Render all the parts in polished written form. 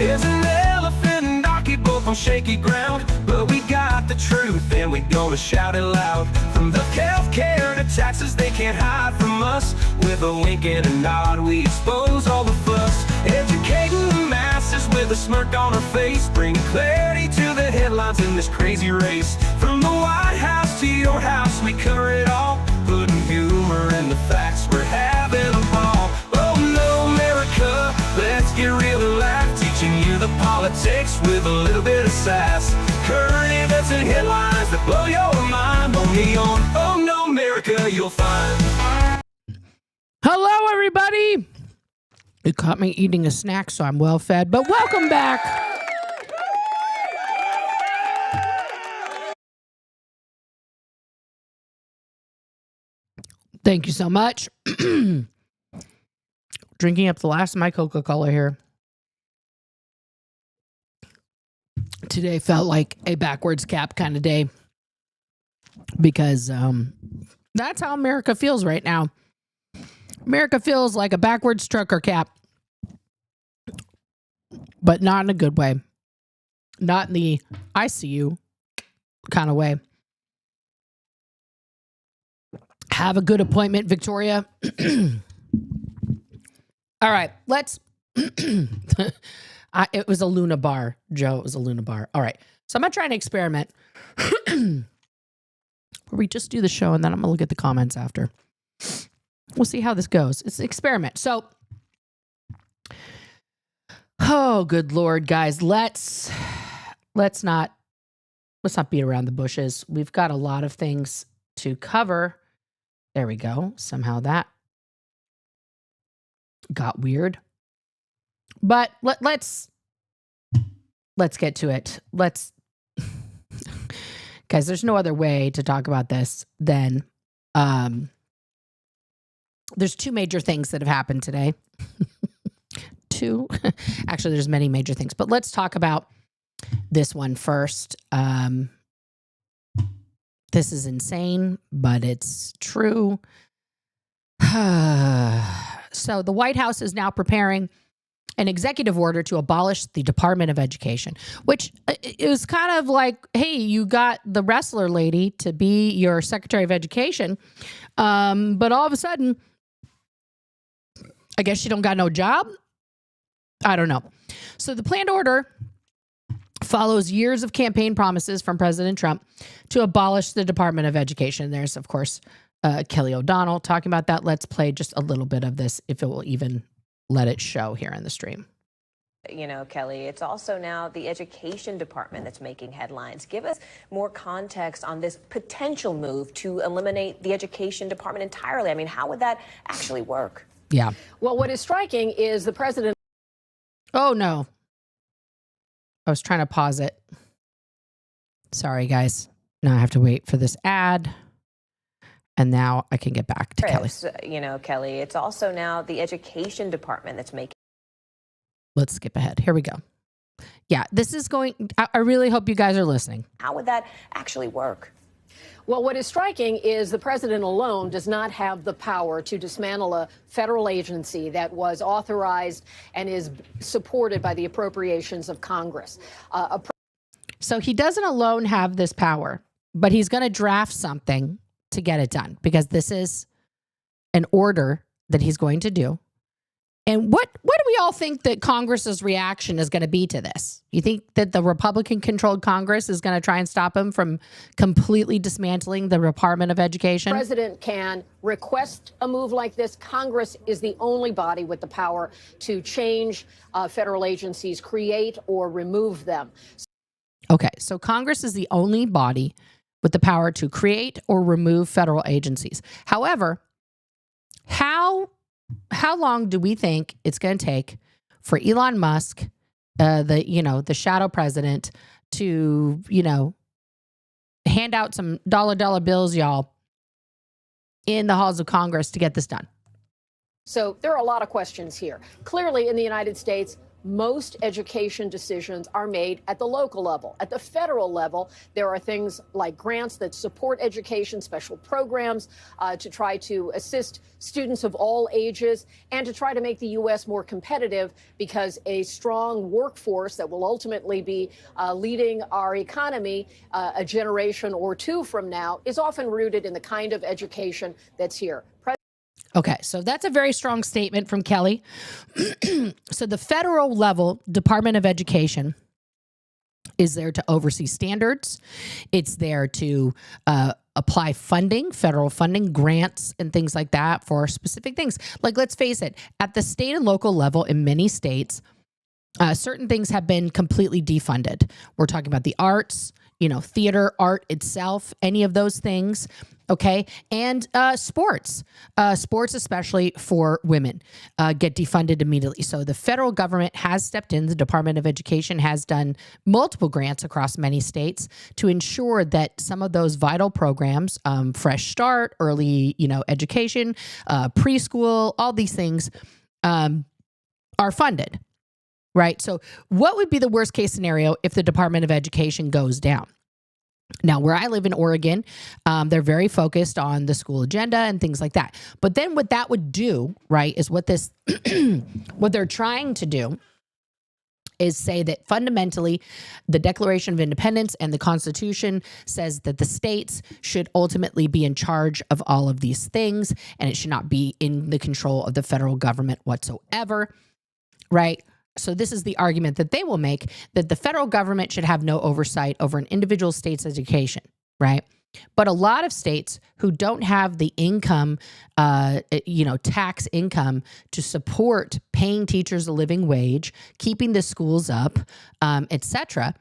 There's an elephant and donkey both on shaky ground, but we got the truth and we gonna shout it loud. From the healthcare to taxes, they can't hide from us. With a wink and a nod, we expose all the fuss. Educating the masses with a smirk on our face, bringing clarity to the headlines in this crazy race. From the White House to your house, we cover it all, putting humor in the facts, we're having a ball. Oh no, America, let's get real and laugh, teaching you the politics with a little bit of sass. Current events and headlines that blow your mind, only on Oh No America you'll find. Hello, everybody. You caught me eating a snack, so I'm well fed, but welcome back. Thank you so much. Drinking up the last of my Coca-Cola here. Today felt like a backwards cap kind of day because that's how America feels right now. America feels like a backwards trucker cap, but not in a good way. Not in the ICU kind of way. Have a good appointment, Victoria. All right, let's... it was a Luna bar, Joe. It was a Luna bar. All right, so I'm going to try an experiment where we just do the show and then I'm going to look at the comments after. We'll see how this goes. It's an experiment. So, oh, good Lord, guys. Let's not beat around the bushes. We've got a lot of things to cover. There we go. Somehow that got weird. But let's get to it. Guys, there's no other way to talk about this than there's two major things that have happened today. Two. Actually, there's many major things, but let's talk about this one first. This is insane, but it's true. So the White House is now preparing an executive order to abolish the Department of Education, which it was kind of like, hey, you got the wrestler lady to be your Secretary of Education, but all of a sudden, I guess she don't got no job? I don't know. So the planned order follows years of campaign promises from President Trump to abolish the Department of Education. There's, of course, Kelly O'Donnell talking about that. Let's play just a little bit of this, if it will even let it show here in the stream. You know, Kelly, it's also now the Education Department that's making headlines. Give us more context on this potential move to eliminate the Education Department entirely. I mean, how would that actually work? Yeah. Well, what is striking is the president. Oh, no. I was trying to pause it. Sorry, guys. Now I have to wait for this ad. And now I can get back to Kelly. You know, Kelly, it's also now the Education Department that's making. Let's skip ahead. Here we go. Yeah, this is going. I really hope you guys are listening. How would that actually work? Well, what is striking is the president alone does not have the power to dismantle a federal agency that was authorized and is supported by the appropriations of Congress. So he doesn't alone have this power, but he's going to draft something to get it done because this is an order that he's going to do. And what do we all think that Congress's reaction is going to be to this? You think that the Republican-controlled Congress is going to try and stop him from completely dismantling the Department of Education? The president can request a move like this. Congress is the only body with the power to change federal agencies, create or remove them. Okay, so Congress is the only body with the power to create or remove federal agencies. However, how long do we think it's going to take for Elon Musk, the shadow president, to, hand out some dollar bills, y'all, in the halls of Congress to get this done? So there are a lot of questions here. Clearly, in the United States, most education decisions are made at the local level. At the federal level, there are things like grants that support education, special programs to try to assist students of all ages, and to try to make the U.S. more competitive, because a strong workforce that will ultimately be leading our economy a generation or two from now is often rooted in the kind of education that's here. Okay, so that's a very strong statement from Kelly. So the federal level Department of Education is there to oversee standards. It's there to apply funding, federal funding, grants, and things like that for specific things. Like, let's face it, at the state and local level in many states, certain things have been completely defunded. We're talking about the arts, theater, art itself, any of those things. Okay. And sports, especially for women, get defunded immediately. So the federal government has stepped in. The Department of Education has done multiple grants across many states to ensure that some of those vital programs, Fresh Start, early, education, preschool, all these things are funded. Right. So what would be the worst case scenario if the Department of Education goes down? Now, where I live in Oregon, they're very focused on the school agenda and things like that. But then what that would do, right, is what they're trying to do is say that fundamentally the Declaration of Independence and the Constitution says that the states should ultimately be in charge of all of these things, and it should not be in the control of the federal government whatsoever, right? So this is the argument that they will make, that the federal government should have no oversight over an individual state's education, right? But a lot of states who don't have the income, tax income to support paying teachers a living wage, keeping the schools up, etc.,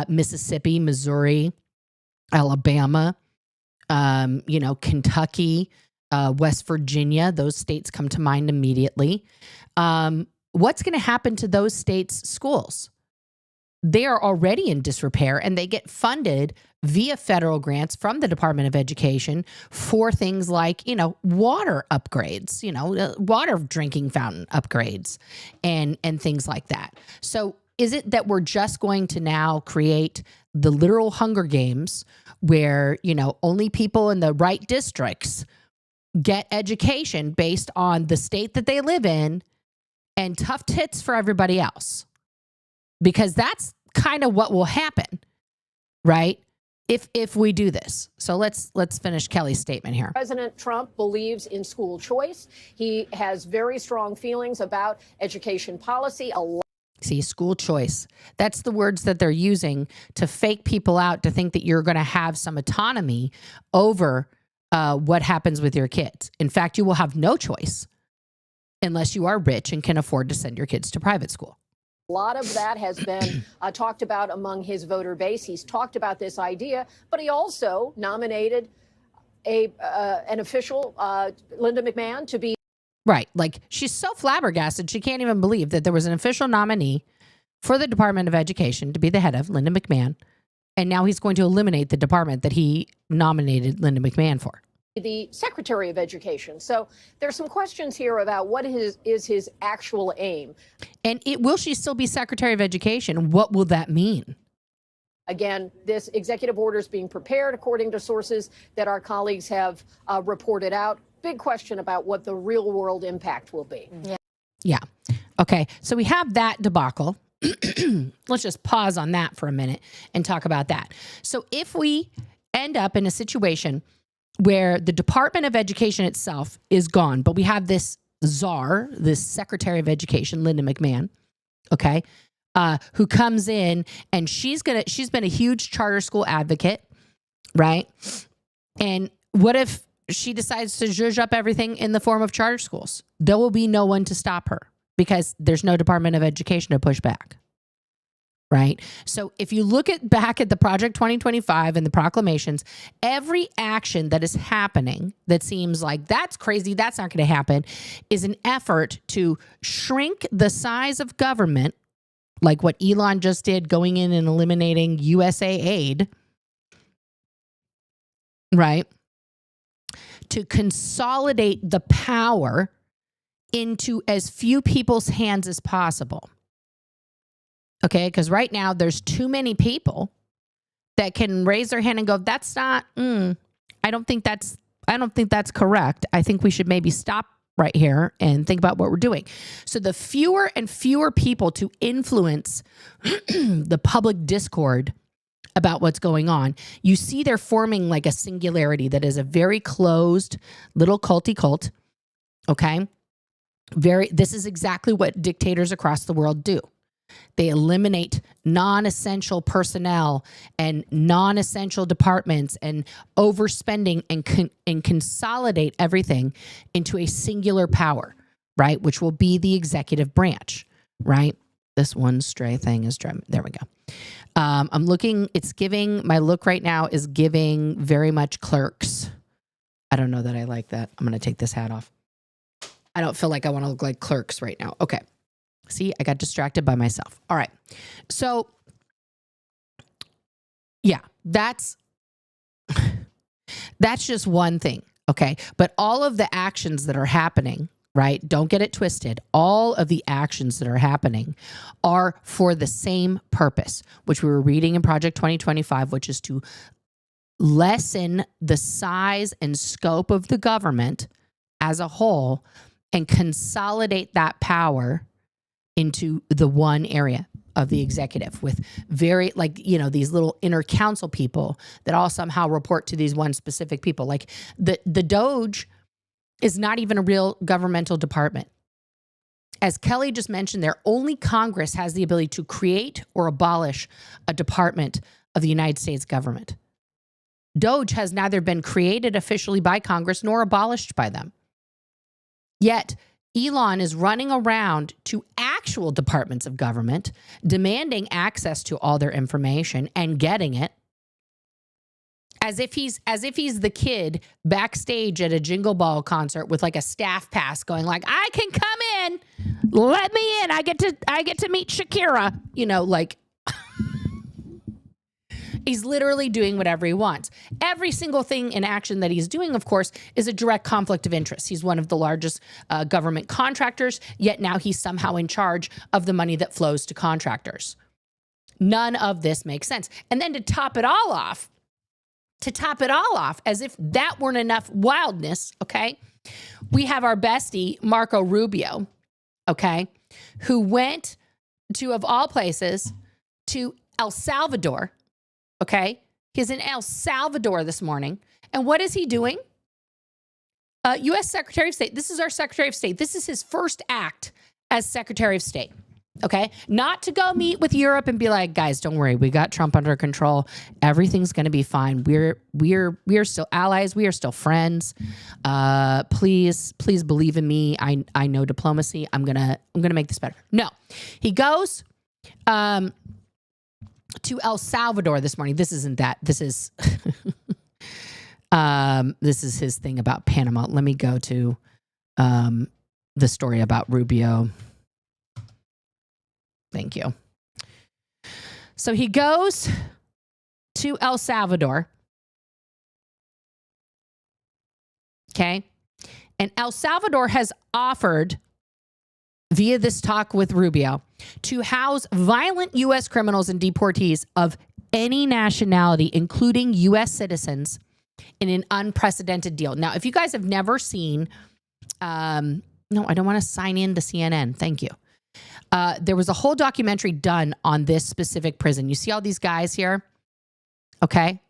Mississippi, Missouri, Alabama, Kentucky, West Virginia, those states come to mind immediately. What's going to happen to those states' schools? They are already in disrepair, and they get funded via federal grants from the Department of Education for things like, water upgrades, water drinking fountain upgrades and things like that. So is it that we're just going to now create the literal Hunger Games where, only people in the right districts get education based on the state that they live in, and tough tits for everybody else? Because that's kind of what will happen, right? If we do this. So let's finish Kelly's statement here. President Trump believes in school choice. He has very strong feelings about education policy. See, school choice. That's the words that they're using to fake people out, to think that you're going to have some autonomy over what happens with your kids. In fact, you will have no choice unless you are rich and can afford to send your kids to private school. A lot of that has been talked about among his voter base. He's talked about this idea, but he also nominated an official, Linda McMahon, to be. Right. Like, she's so flabbergasted, she can't even believe that there was an official nominee for the Department of Education to be the head of, Linda McMahon, and now he's going to eliminate the department that he nominated Linda McMahon for. The Secretary of Education. So there's some questions here about what is his actual aim. And will she still be Secretary of Education? What will that mean? Again, this executive order is being prepared according to sources that our colleagues have reported out. Big question about what the real world impact will be. Yeah. Okay. So we have that debacle. Let's just pause on that for a minute and talk about that. So if we end up in a situation where the Department of Education itself is gone, but we have this czar, this Secretary of Education, Linda McMahon, okay, who comes in, and she's been a huge charter school advocate, right? And what if she decides to zhuzh up everything in the form of charter schools? There will be no one to stop her because there's no Department of Education to push back. Right. So if you look back at the Project 2025 and the proclamations, every action that is happening that seems like that's crazy, that's not going to happen, is an effort to shrink the size of government, like what Elon just did, going in and eliminating USAID, right? To consolidate the power into as few people's hands as possible. Okay, because right now there's too many people that can raise their hand and go, that's not, I don't think that's correct. I think we should maybe stop right here and think about what we're doing. So the fewer and fewer people to influence the public discord about what's going on, you see they're forming like a singularity that is a very closed little culty cult. Okay. This is exactly what dictators across the world do. They eliminate non-essential personnel and non-essential departments and overspending and consolidate everything into a singular power, right? Which will be the executive branch, right? This one stray thing is driving. There we go. I'm looking, it's giving, my look right now is giving very much Clerks. I don't know that I like that. I'm going to take this hat off. I don't feel like I want to look like Clerks right now. Okay. See, I got distracted by myself. All right. So, yeah, that's just one thing, okay? But all of the actions that are happening, right? Don't get it twisted. All of the actions that are happening are for the same purpose, which we were reading in Project 2025, which is to lessen the size and scope of the government as a whole and consolidate that power into the one area of the executive with very, like, you know, these little inner council people that all somehow report to these one specific people. Like the Doge is not even a real governmental department. As Kelly just mentioned there, only Congress has the ability to create or abolish a department of the United States government. Doge has neither been created officially by Congress nor abolished by them. Yet, Elon is running around to actual departments of government, demanding access to all their information and getting it, as if he's the kid backstage at a Jingle Ball concert with like a staff pass, going like, "I can come in, let me in. I get to meet Shakira." You know, like. He's literally doing whatever he wants. Every single thing in action that he's doing, of course, is a direct conflict of interest. He's one of the largest government contractors, yet now he's somehow in charge of the money that flows to contractors. None of this makes sense. And then to top it all off, as if that weren't enough wildness, okay, we have our bestie, Marco Rubio, okay, who went to, of all places, to El Salvador. Okay, he's in El Salvador this morning. And what is he doing? U.S. Secretary of State. This is our Secretary of State. This is his first act as Secretary of State. Okay, not to go meet with Europe and be like, guys, don't worry, we got Trump under control. Everything's going to be fine. We're still allies. We are still friends. Please believe in me. I know diplomacy. I'm gonna make this better. No, he goes. To El Salvador this morning. This isn't that. This is this is his thing about Panama. Let me go to the story about Rubio. Thank you. So he goes to El Salvador. Okay. And El Salvador has offered, via this talk with Rubio, to house violent U.S. criminals and deportees of any nationality, including U.S. citizens, in an unprecedented deal. Now, if you guys have never seen, no, I don't want to sign in to CNN. Thank you. There was a whole documentary done on this specific prison. You see all these guys here? Okay.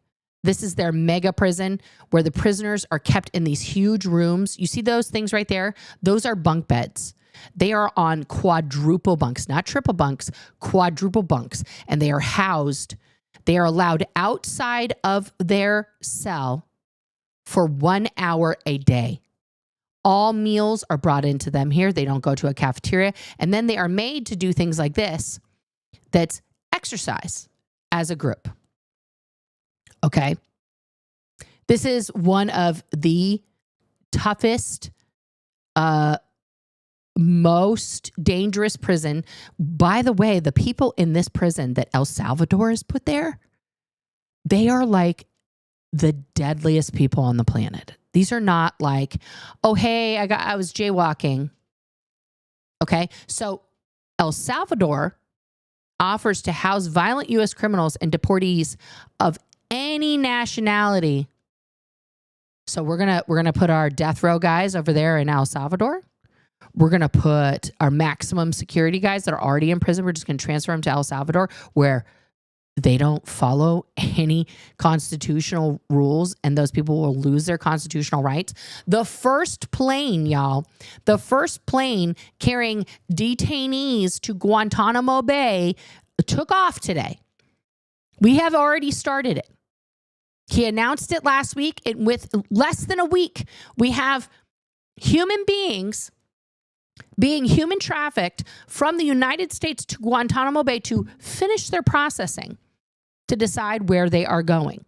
This is their mega prison where the prisoners are kept in these huge rooms. You see those things right there? Those are bunk beds. They are on quadruple bunks, not triple bunks, quadruple bunks. And they are housed, they are allowed outside of their cell for 1 hour a day. All meals are brought into them here. They don't go to a cafeteria. And then they are made to do things like this. That's exercise as a group. Okay. This is one of the toughest, most dangerous prison. By the way, the people in this prison that El Salvador has put there, they are like the deadliest people on the planet. These are not like, oh, hey, I was jaywalking. Okay. So El Salvador offers to house violent U.S. criminals and deportees of any nationality. So we're gonna put our death row guys over there in El Salvador. We're gonna put our maximum security guys that are already in prison. We're just gonna transfer them to El Salvador, where they don't follow any constitutional rules, and those people will lose their constitutional rights. The first plane, y'all, the first plane carrying detainees to Guantanamo Bay took off today. We have already started it. He announced it last week. With less than a week, we have human beings being human trafficked from the United States to Guantanamo Bay to finish their processing to decide where they are going.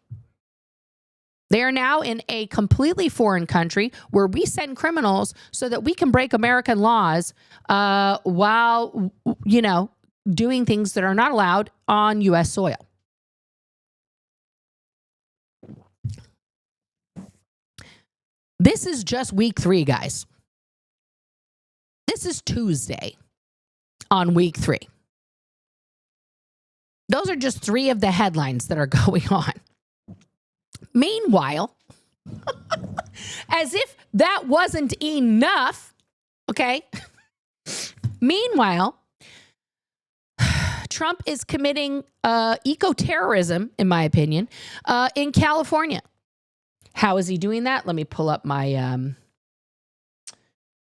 They are now in a completely foreign country where we send criminals so that we can break American laws while, doing things that are not allowed on U.S. soil. This is just week 3, guys. This is Tuesday on week 3. Those are just 3 of the headlines that are going on. Meanwhile, as if that wasn't enough, okay? Meanwhile, Trump is committing eco-terrorism, in my opinion, in California. How is he doing that? Let me pull up my, I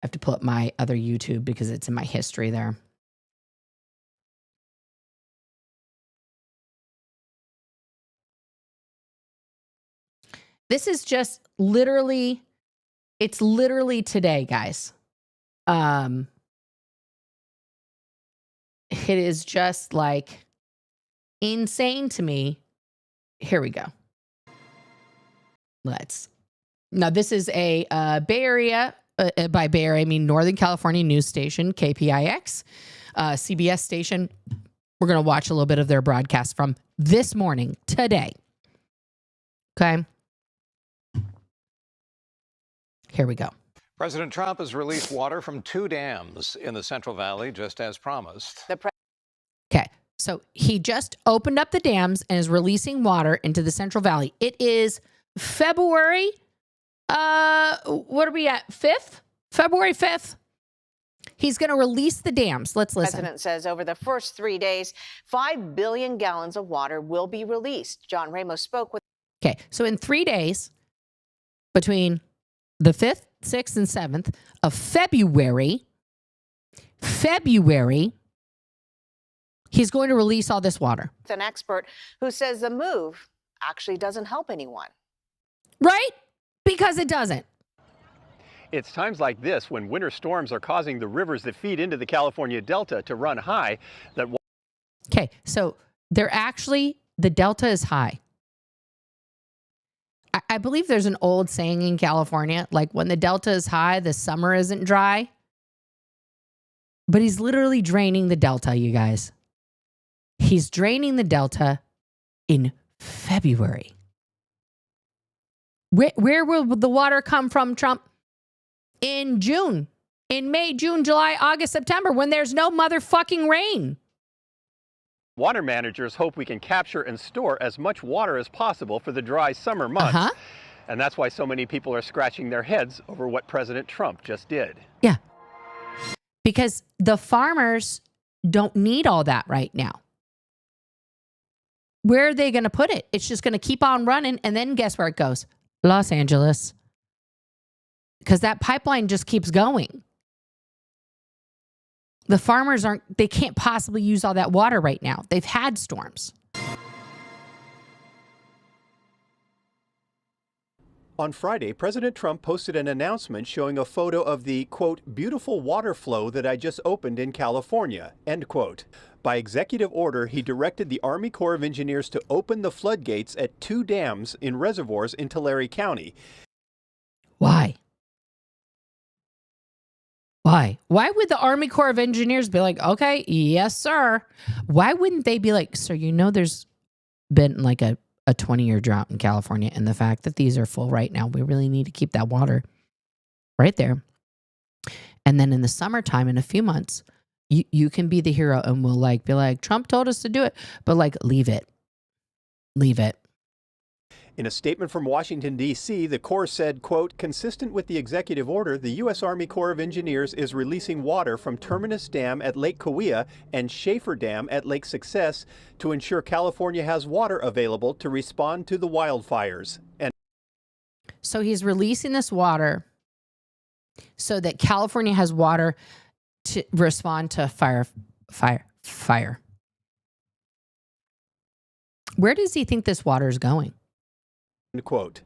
have to pull up my other YouTube because it's in my history there. This is just literally, it's literally today, guys. It is just like insane to me. Here we go. Now this is a Bay Area, by Bay Area, I mean Northern California news station, KPIX, CBS station. We're going to watch a little bit of their broadcast from this morning, today. Okay. Here we go. President Trump has released water from 2 dams in the Central Valley, just as promised. Okay, so he just opened up the dams and is releasing water into the Central Valley. It is February, what are we at, 5th? February 5th. He's going to release the dams. Let's listen. The president says over the first 3 days, 5 billion gallons of water will be released. John Ramos spoke with... Okay, so in 3 days, between the 5th, 6th, and 7th of February, he's going to release all this water. An expert who says the move actually doesn't help anyone. Right? Because it doesn't. It's times like this when winter storms are causing the rivers that feed into the California Delta to run high that... Okay, so they're actually, the Delta is high. I believe there's an old saying in California, like when the Delta is high, the summer isn't dry. But he's literally draining the Delta, you guys. He's draining the Delta in February. Where will the water come from, Trump? In June, in May, June, July, August, September, when there's no motherfucking rain. Water managers hope we can capture and store as much water as possible for the dry summer months. And that's why so many people are scratching their heads over what President Trump just did. Yeah. Because the farmers don't need all that right now. Where are they going to put it? It's just going to keep on running. And then guess where it goes? Los Angeles. Because that pipeline just keeps going. The farmers they can't possibly use all that water right now. They've had storms. On Friday, President Trump posted an announcement showing a photo of the, quote, beautiful water flow that I just opened in California, end quote. By executive order, he directed the Army Corps of Engineers to open the floodgates at 2 dams in reservoirs in Tulare County. Why? Why? Why would the Army Corps of Engineers be like, okay, yes, sir? Why wouldn't they be like, sir, there's been like a 20-year drought in California, and the fact that these are full right now, we really need to keep that water right there. And then in the summertime, in a few months, you can be the hero and we'll like be like, Trump told us to do it, but like, leave it. Leave it. In a statement from Washington, D.C., the Corps said, quote, consistent with the executive order, the U.S. Army Corps of Engineers is releasing water from Terminus Dam at Lake Cahuilla and Schaefer Dam at Lake Success to ensure California has water available to respond to the wildfires. And so he's releasing this water so that California has water to respond to fire. Where does he think this water is going? end quote.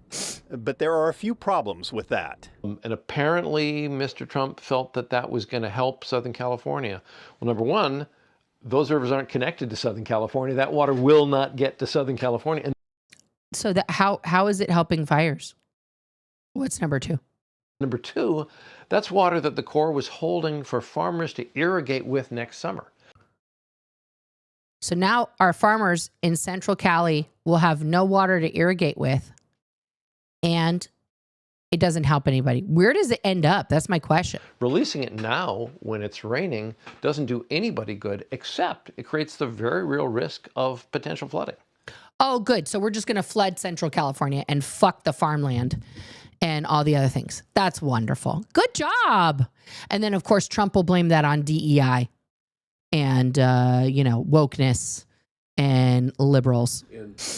But there are a few problems with that. And apparently, Mr. Trump felt that that was going to help Southern California. Well, number one, those rivers aren't connected to Southern California. That water will not get to Southern California. And so that how is it helping fires? What's number two? number two, that's water that the Corps was holding for farmers to irrigate with next summer. So now our farmers in Central Cali will have no water to irrigate with, and it doesn't help anybody. Where does it end up? That's my question. Releasing it now when it's raining doesn't do anybody good, except it creates the very real risk of potential flooding. Oh, good. So we're just going to flood Central California and fuck the farmland and all the other things. That's wonderful. Good job. And then, of course, Trump will blame that on DEI and, wokeness and liberals.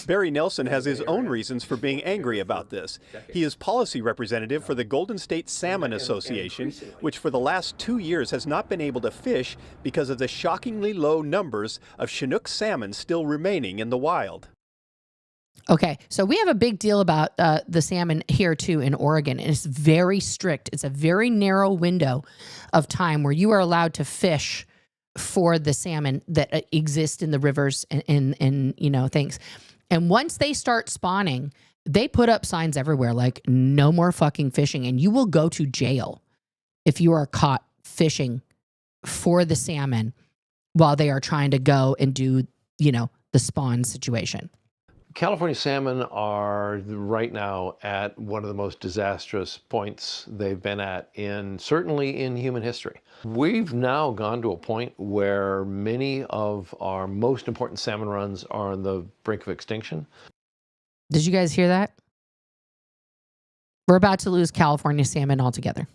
Barry Nelson has his own reasons for being angry about this. He is policy representative for the Golden State Salmon Association, which for the last 2 years has not been able to fish because of the shockingly low numbers of Chinook salmon still remaining in the wild. Okay, so we have a big deal about the salmon here too in Oregon, and it's very strict. It's a very narrow window of time where you are allowed to fish for the salmon that exist in the rivers and things. And once they start spawning, they put up signs everywhere like no more fucking fishing, and you will go to jail if you are caught fishing for the salmon while they are trying to go and do, the spawn situation. California salmon are right now at one of the most disastrous points they've been at certainly in human history. We've now gone to a point where many of our most important salmon runs are on the brink of extinction. Did you guys hear that? We're about to lose California salmon altogether.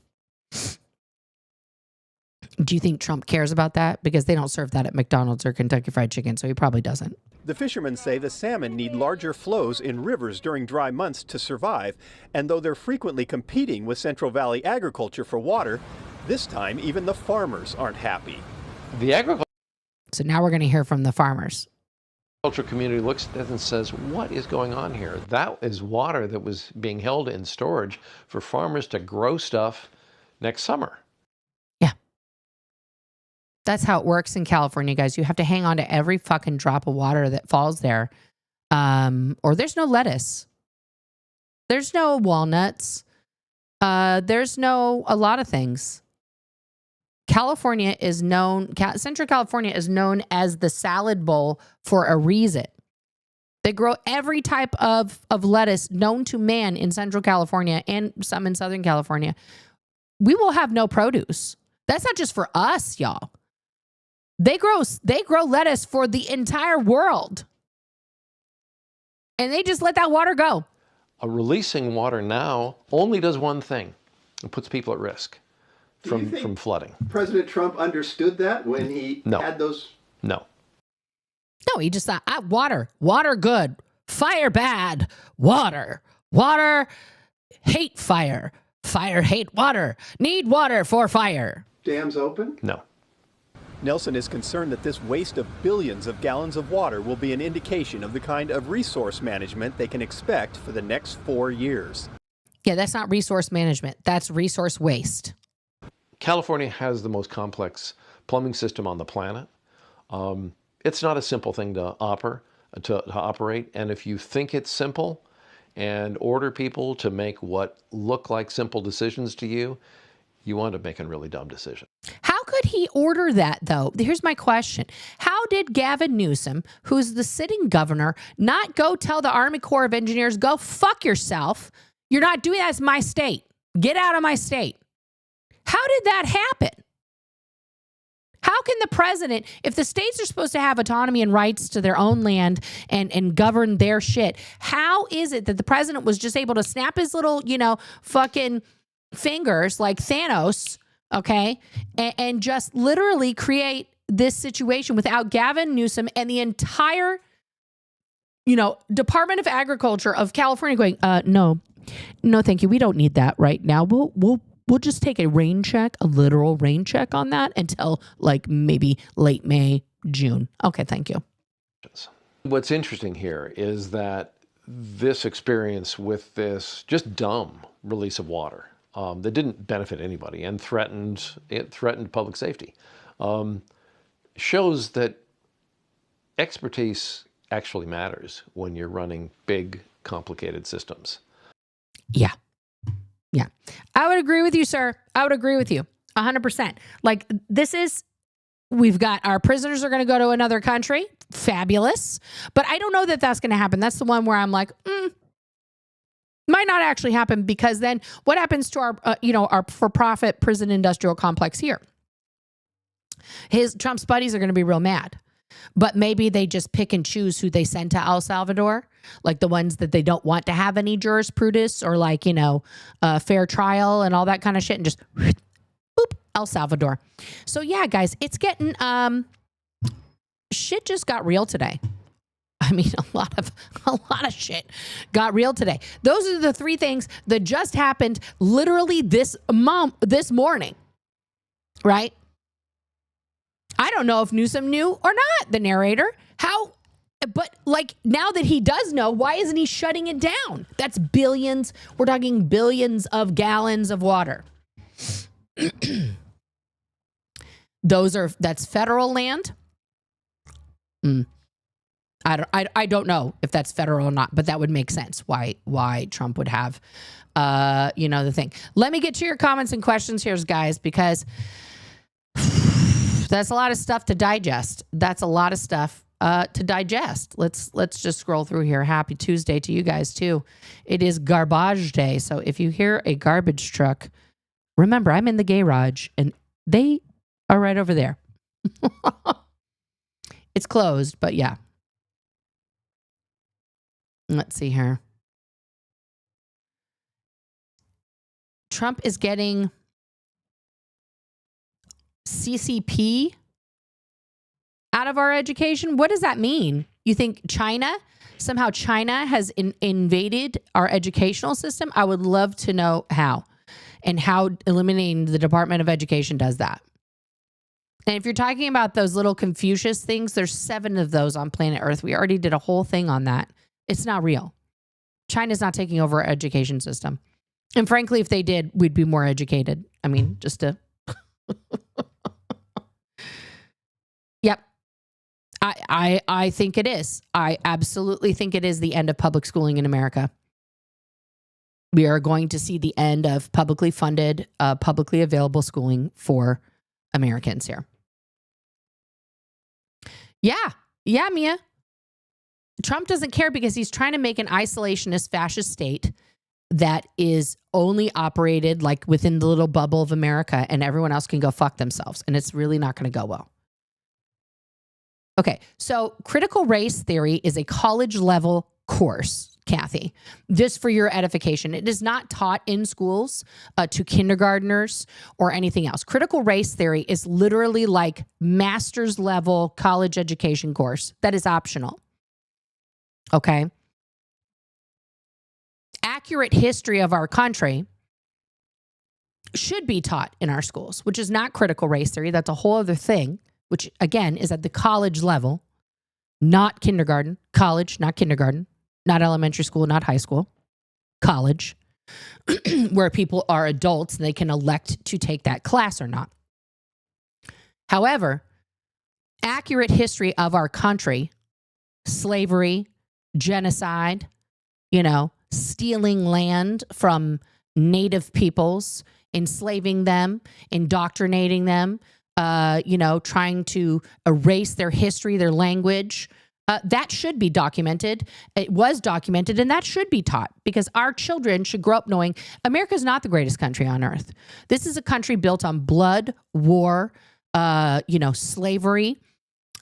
Do you think Trump cares about that? Because they don't serve that at McDonald's or Kentucky Fried Chicken, so he probably doesn't. The fishermen say the salmon need larger flows in rivers during dry months to survive, and though they're frequently competing with Central Valley agriculture for water, this time even the farmers aren't happy. The agriculture So now we're going to hear from the farmers. community looks at this and says, what is going on here? That is water that was being held in storage for farmers to grow stuff next summer. That's how it works in California, guys. You have to hang on to every fucking drop of water that falls there. Or there's no lettuce. There's no walnuts. There's no a lot of things. Central California is known as the salad bowl for a reason. They grow every type of lettuce known to man in Central California and some in Southern California. We will have no produce. That's not just for us, y'all. They grow lettuce for the entire world. And they just let that water go. Releasing water now only does one thing. It puts people at risk from flooding. President Trump understood that when he had those? No. No, he just thought, water good, fire bad, water hate fire, fire hate water, need water for fire. Dams open? No. Nelson is concerned that this waste of billions of gallons of water will be an indication of the kind of resource management they can expect for the next 4 years. Yeah, that's not resource management. That's resource waste. California has the most complex plumbing system on the planet. It's not a simple thing to operate. And if you think it's simple and order people to make what look like simple decisions to you, you wind up making really dumb decisions. How could he order that, though? Here's my question. How did Gavin Newsom, who's the sitting governor, not go tell the Army Corps of Engineers, go fuck yourself? You're not doing that. It's my state. Get out of my state. How did that happen? How can the president, if the states are supposed to have autonomy and rights to their own land and govern their shit, how is it that the president was just able to snap his little, fucking fingers like Thanos, okay, and just literally create this situation without Gavin Newsom and the entire, Department of Agriculture of California going, no, thank you. We don't need that right now. We'll just take a rain check, a literal rain check on that until like maybe late May, June. Okay, thank you. What's interesting here is that this experience with this just dumb release of water that didn't benefit anybody and threatened public safety shows that expertise actually matters when you're running big, complicated systems. Yeah. Yeah. I would agree with you, sir. I would agree with you 100%. Like we've got our prisoners are going to go to another country. Fabulous. But I don't know that that's going to happen. That's the one where I'm like, might not actually happen, because then what happens to our, our for-profit prison industrial complex here? Trump's buddies are going to be real mad. But maybe they just pick and choose who they send to El Salvador, like the ones that they don't want to have any jurisprudence or like, fair trial and all that kind of shit, and just boop, El Salvador. So yeah, guys, it's getting, shit just got real today. I mean, a lot of shit got real today. Those are the three things that just happened literally this morning, right? I don't know if Newsom knew or not, the narrator. But like now that he does know, why isn't he shutting it down? That's billions. We're talking billions of gallons of water. That's federal land. I don't know if that's federal or not, but that would make sense why Trump would have, the thing. Let me get to your comments and questions here, guys, because that's a lot of stuff to digest. That's a lot of stuff to digest. Let's just scroll through here. Happy Tuesday to you guys too. It is garbage day. So if you hear a garbage truck, remember I'm in the garage and they are right over there. It's closed, but yeah. Let's see here. Trump is getting CCP out of our education. What does that mean? You think somehow China has invaded our educational system? I would love to know how, and how eliminating the Department of Education does that. And if you're talking about those little Confucius things, there's 7 of those on planet Earth. We already did a whole thing on that. It's not real. China's not taking over our education system. And frankly, if they did, we'd be more educated. I mean, just to... Yep. I think it is. I absolutely think it is the end of public schooling in America. We are going to see the end of publicly funded, publicly available schooling for Americans here. Yeah, Mia. Trump doesn't care because he's trying to make an isolationist fascist state that is only operated like within the little bubble of America, and everyone else can go fuck themselves. And it's really not going to go well. Okay, so critical race theory is a college level course, Kathy. Just for your edification. It is not taught in schools to kindergartners or anything else. Critical race theory is literally like master's level college education course that is optional. Okay. Accurate history of our country should be taught in our schools, which is not critical race theory. That's a whole other thing, which again is at the college level, not kindergarten, college, not kindergarten, not elementary school, not high school, college, where people are adults and they can elect to take that class or not. However, accurate history of our country, slavery, genocide, stealing land from native peoples, enslaving them, indoctrinating them, trying to erase their history, their language, That should be documented. It was documented, and that should be taught because our children should grow up knowing America is not the greatest country on earth. This is a country built on blood, war, slavery,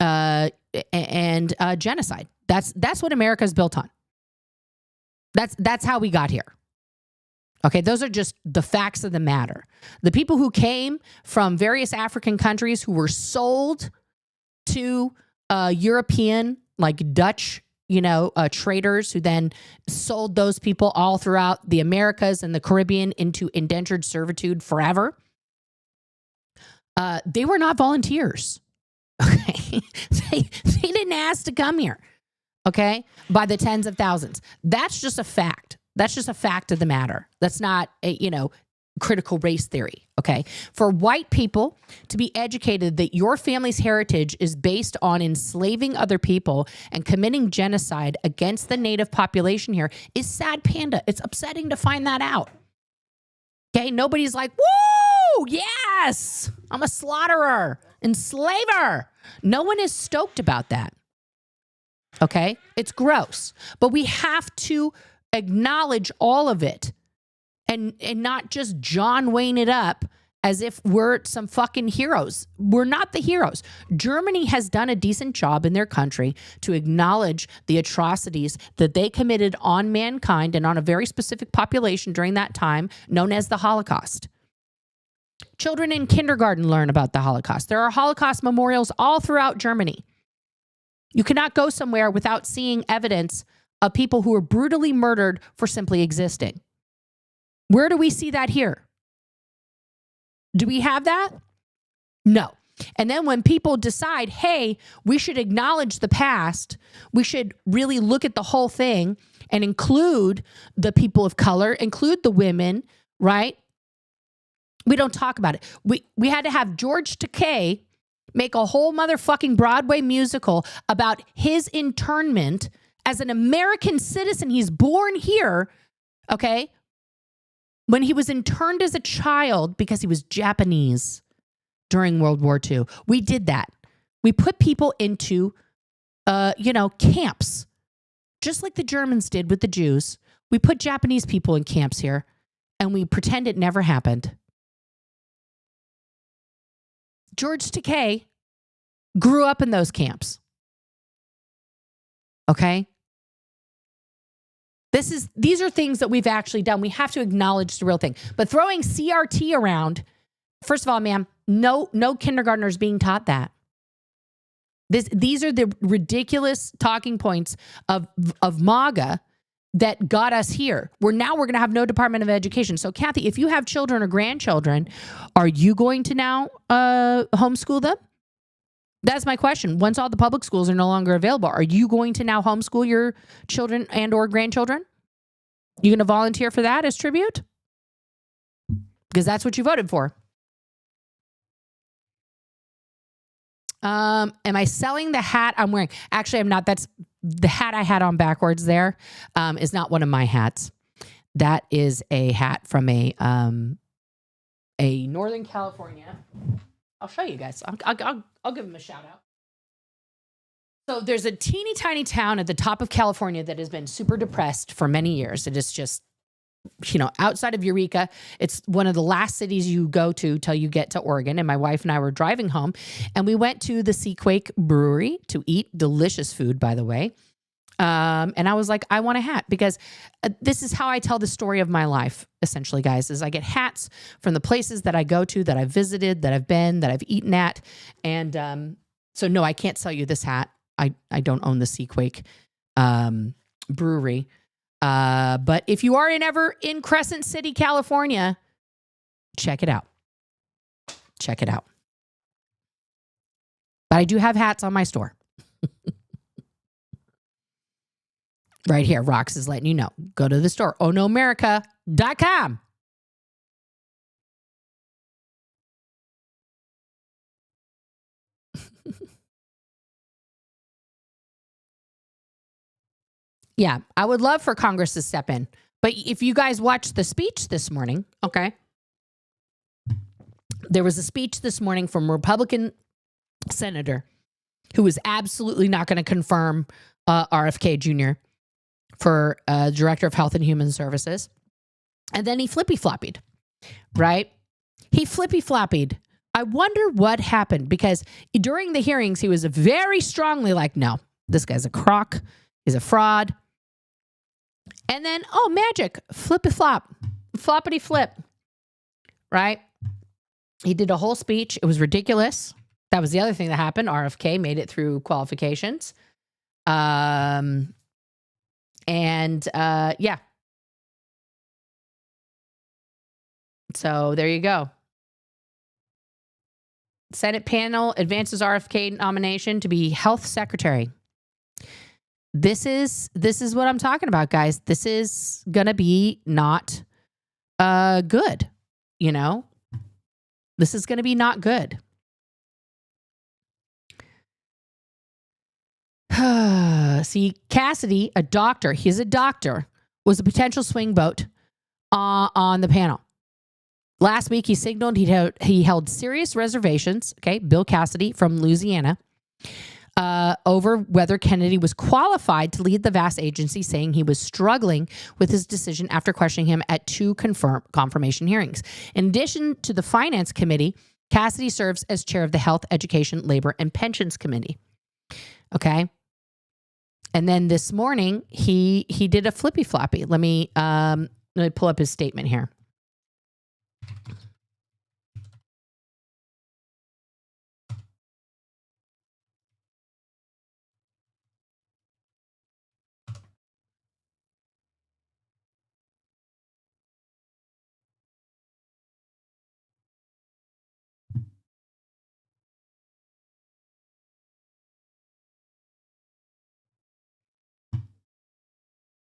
and genocide. That's what America is built on. That's how we got here. Okay, those are just the facts of the matter. The people who came from various African countries who were sold to European, like Dutch, traders who then sold those people all throughout the Americas and the Caribbean into indentured servitude forever. They were not volunteers. Okay, they didn't ask to come here. Okay, by the tens of thousands. That's just a fact. That's just a fact of the matter. That's not a, critical race theory, okay? For white people to be educated that your family's heritage is based on enslaving other people and committing genocide against the native population here is sad panda. It's upsetting to find that out. Okay, nobody's like, woo, yes, I'm a slaughterer, enslaver. No one is stoked about that, okay? It's gross, but we have to acknowledge all of it and not just John Wayne it up as if we're some fucking heroes. We're not the heroes. Germany has done a decent job in their country to acknowledge the atrocities that they committed on mankind and on a very specific population during that time, known as the Holocaust. Children in kindergarten learn about the Holocaust. There are Holocaust memorials all throughout Germany. You cannot go somewhere without seeing evidence of people who were brutally murdered for simply existing. Where do we see that here? Do we have that? No. And then when people decide, hey, we should acknowledge the past, we should really look at the whole thing and include the people of color, include the women, right? We don't talk about it. We had to have George Takei make a whole motherfucking Broadway musical about his internment as an American citizen. He's born here, okay? When he was interned as a child because he was Japanese during World War II. We did that. We put people into, camps, just like the Germans did with the Jews. We put Japanese people in camps here, and we pretend it never happened. George Takei grew up in those camps. Okay? These are things that we've actually done. We have to acknowledge the real thing. But throwing CRT around, first of all, ma'am, no kindergartners being taught that. These are the ridiculous talking points of MAGA that got us here. We're going to have no Department of Education. So, Kathy, if you have children or grandchildren, are you going to now homeschool them? That's my question. Once all the public schools are no longer available, are you going to now homeschool your children and or grandchildren? You going to volunteer for that as tribute? Because that's what you voted for. Am I selling the hat I'm wearing? Actually, I'm not. That's the hat I had on backwards there is not one of my hats. That is a hat from a Northern California. I'll show you guys. I'll give them a shout out. So there's a teeny tiny town at the top of California that has been super depressed for many years. It is just, outside of Eureka. It's one of the last cities you go to till you get to Oregon. And my wife and I were driving home and we went to the Seaquake Brewery to eat delicious food, by the way. And I was like, I want a hat because this is how I tell the story of my life, essentially, guys, is I get hats from the places that I go to, that I've visited, that I've been, that I've eaten at. And so, no, I can't sell you this hat. I don't own the Seaquake Brewery. But if you are ever in Crescent City, California, check it out. Check it out. But I do have hats on my store. Right here, Rox is letting you know. Go to the store, ohnomerica.com. Yeah, I would love for Congress to step in. But if you guys watched the speech this morning, okay, there was a speech this morning from a Republican senator who was absolutely not going to confirm RFK Jr. for Director of Health and Human Services. And then he flippy-floppied, right? He flippy-floppied. I wonder what happened, because during the hearings, he was very strongly like, no, this guy's a crock. He's a fraud. And then, oh, magic, flippy-flop, floppity-flip, right? He did a whole speech. It was ridiculous. That was the other thing that happened. RFK made it through qualifications. Yeah. So there you go. Senate panel advances RFK nomination to be health secretary. This is what I'm talking about, guys. This is going to be not good, you know? This is going to be not good. See, Cassidy, a doctor, he's a doctor, was a potential swing vote on the panel. Last week, he signaled he held serious reservations, okay, Bill Cassidy from Louisiana, over whether Kennedy was qualified to lead the vast agency, saying he was struggling with his decision after questioning him at 2 confirmation hearings. In addition to the Finance Committee, Cassidy serves as chair of the Health, Education, Labor, and Pensions Committee. Okay. And then this morning, he did a flippy-floppy. Let me pull up his statement here.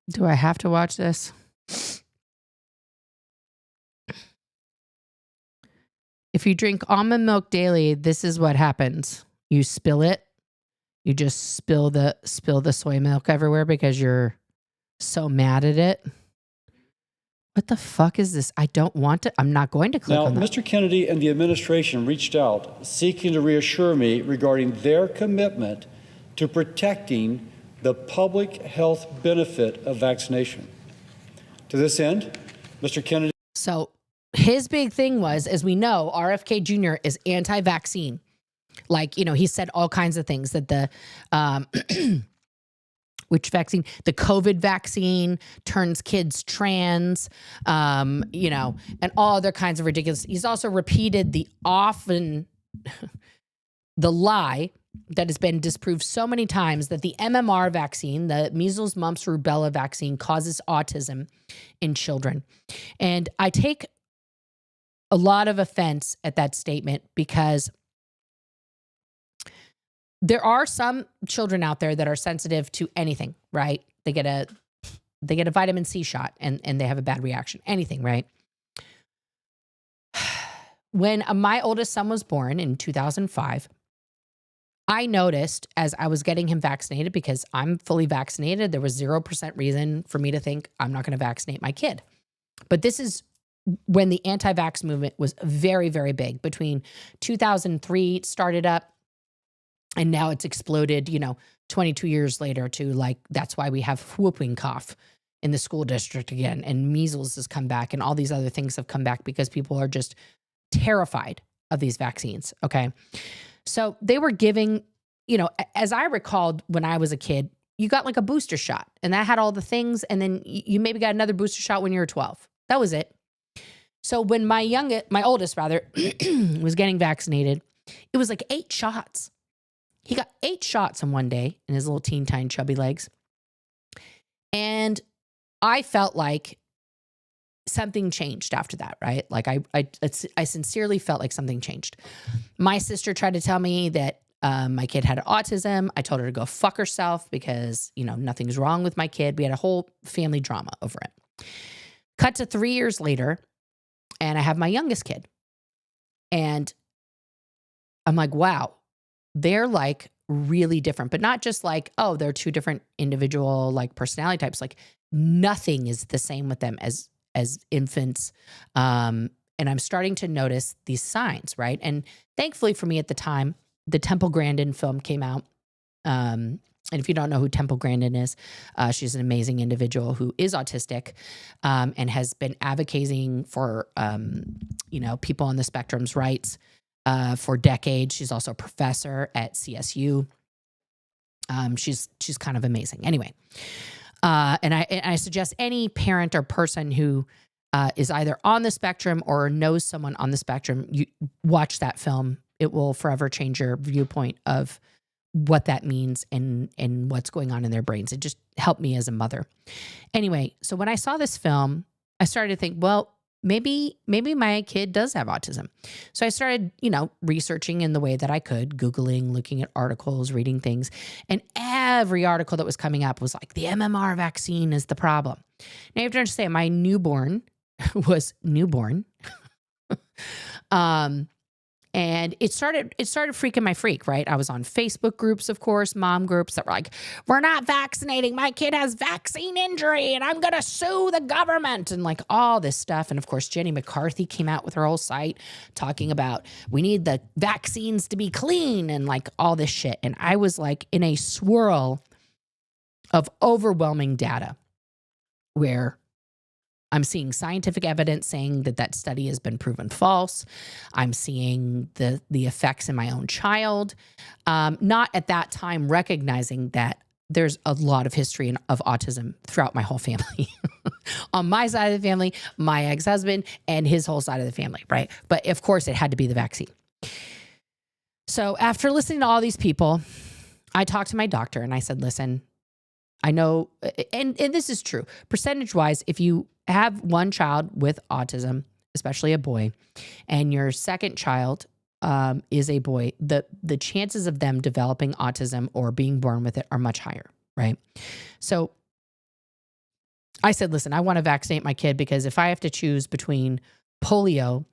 Do I have to watch this? If you drink almond milk daily, this is what happens. You spill it. You just spill the soy milk everywhere because you're so mad at it. What the fuck is this? I don't want to. I'm not going to click on that. Mr. Kennedy and the administration reached out seeking to reassure me regarding their commitment to protecting the public health benefit of vaccination. To this end, Mr. Kennedy. So his big thing was, as we know, RFK Jr. is anti-vaccine. Like, you know, he said all kinds of things that the, which vaccine? The COVID vaccine turns kids trans, you know, and all other kinds of ridiculous. He's also repeated the lie that has been disproved so many times that the MMR vaccine, the measles, mumps, rubella vaccine, causes autism in children. And I take a lot of offense at that statement because there are some children out there that are sensitive to anything, right? They get a vitamin C shot and they have a bad reaction. Anything, right? When my oldest son was born in 2005, I noticed as I was getting him vaccinated, because I'm fully vaccinated, there was 0% reason for me to think I'm not going to vaccinate my kid. But this is when the anti-vax movement was very, very big. Between 2003 it started up, and now it's exploded, you know, 22 years later to like, that's why we have whooping cough in the school district again, and measles has come back, and all these other things have come back because people are just terrified of these vaccines, okay? So they were giving, you know, as I recalled when I was a kid, you got like a booster shot and that had all the things. And then you maybe got another booster shot when you were 12. That was it. So when my oldest rather, was getting vaccinated, it was like 8 shots. He got 8 shots in one day in his little teen tiny chubby legs. And I felt like something changed after that, right? Like I sincerely felt like something changed. My sister tried to tell me that my kid had autism. I told her to go fuck herself because, you know, nothing's wrong with my kid. We had a whole family drama over it. Cut to 3 years later, and I have my youngest kid. And I'm like, wow, they're like really different, but not just like, oh, they're 2 different individual like personality types. Like nothing is the same with them as infants. And I'm starting to notice these signs, right? And thankfully for me at the time, the Temple Grandin film came out And if you don't know who Temple Grandin is, she's an amazing individual who is autistic and has been advocating for, people on the spectrum's rights for decades. She's also a professor at CSU. She's kind of amazing. Anyway, and I suggest any parent or person who is either on the spectrum or knows someone on the spectrum, you watch that film. It will forever change your viewpoint of what that means and what's going on in their brains. It just helped me as a mother. Anyway, so when I saw this film, I started to think, well, maybe my kid does have autism. So I started, researching in the way that I could, Googling, looking at articles, reading things. And every article that was coming up was like, the MMR vaccine is the problem. Now you have to understand, my newborn was newborn. And it started freaking my freak, right? I was on Facebook groups, of course, mom groups that were like, we're not vaccinating. My kid has vaccine injury and I'm going to sue the government and like all this stuff. And of course, Jenny McCarthy came out with her whole site talking about we need the vaccines to be clean and like all this shit. And I was like in a swirl of overwhelming data where I'm seeing scientific evidence saying that study has been proven false. I'm seeing the effects in my own child. Not at that time recognizing that there's a lot of history of autism throughout my whole family. On my side of the family, my ex-husband, and his whole side of the family, right? But of course, it had to be the vaccine. So after listening to all these people, I talked to my doctor and I said, listen, I know, and this is true, percentage-wise, if you have one child with autism, especially a boy, and your second child is a boy, the chances of them developing autism or being born with it are much higher, right? So I said, listen, I want to vaccinate my kid because if I have to choose between polio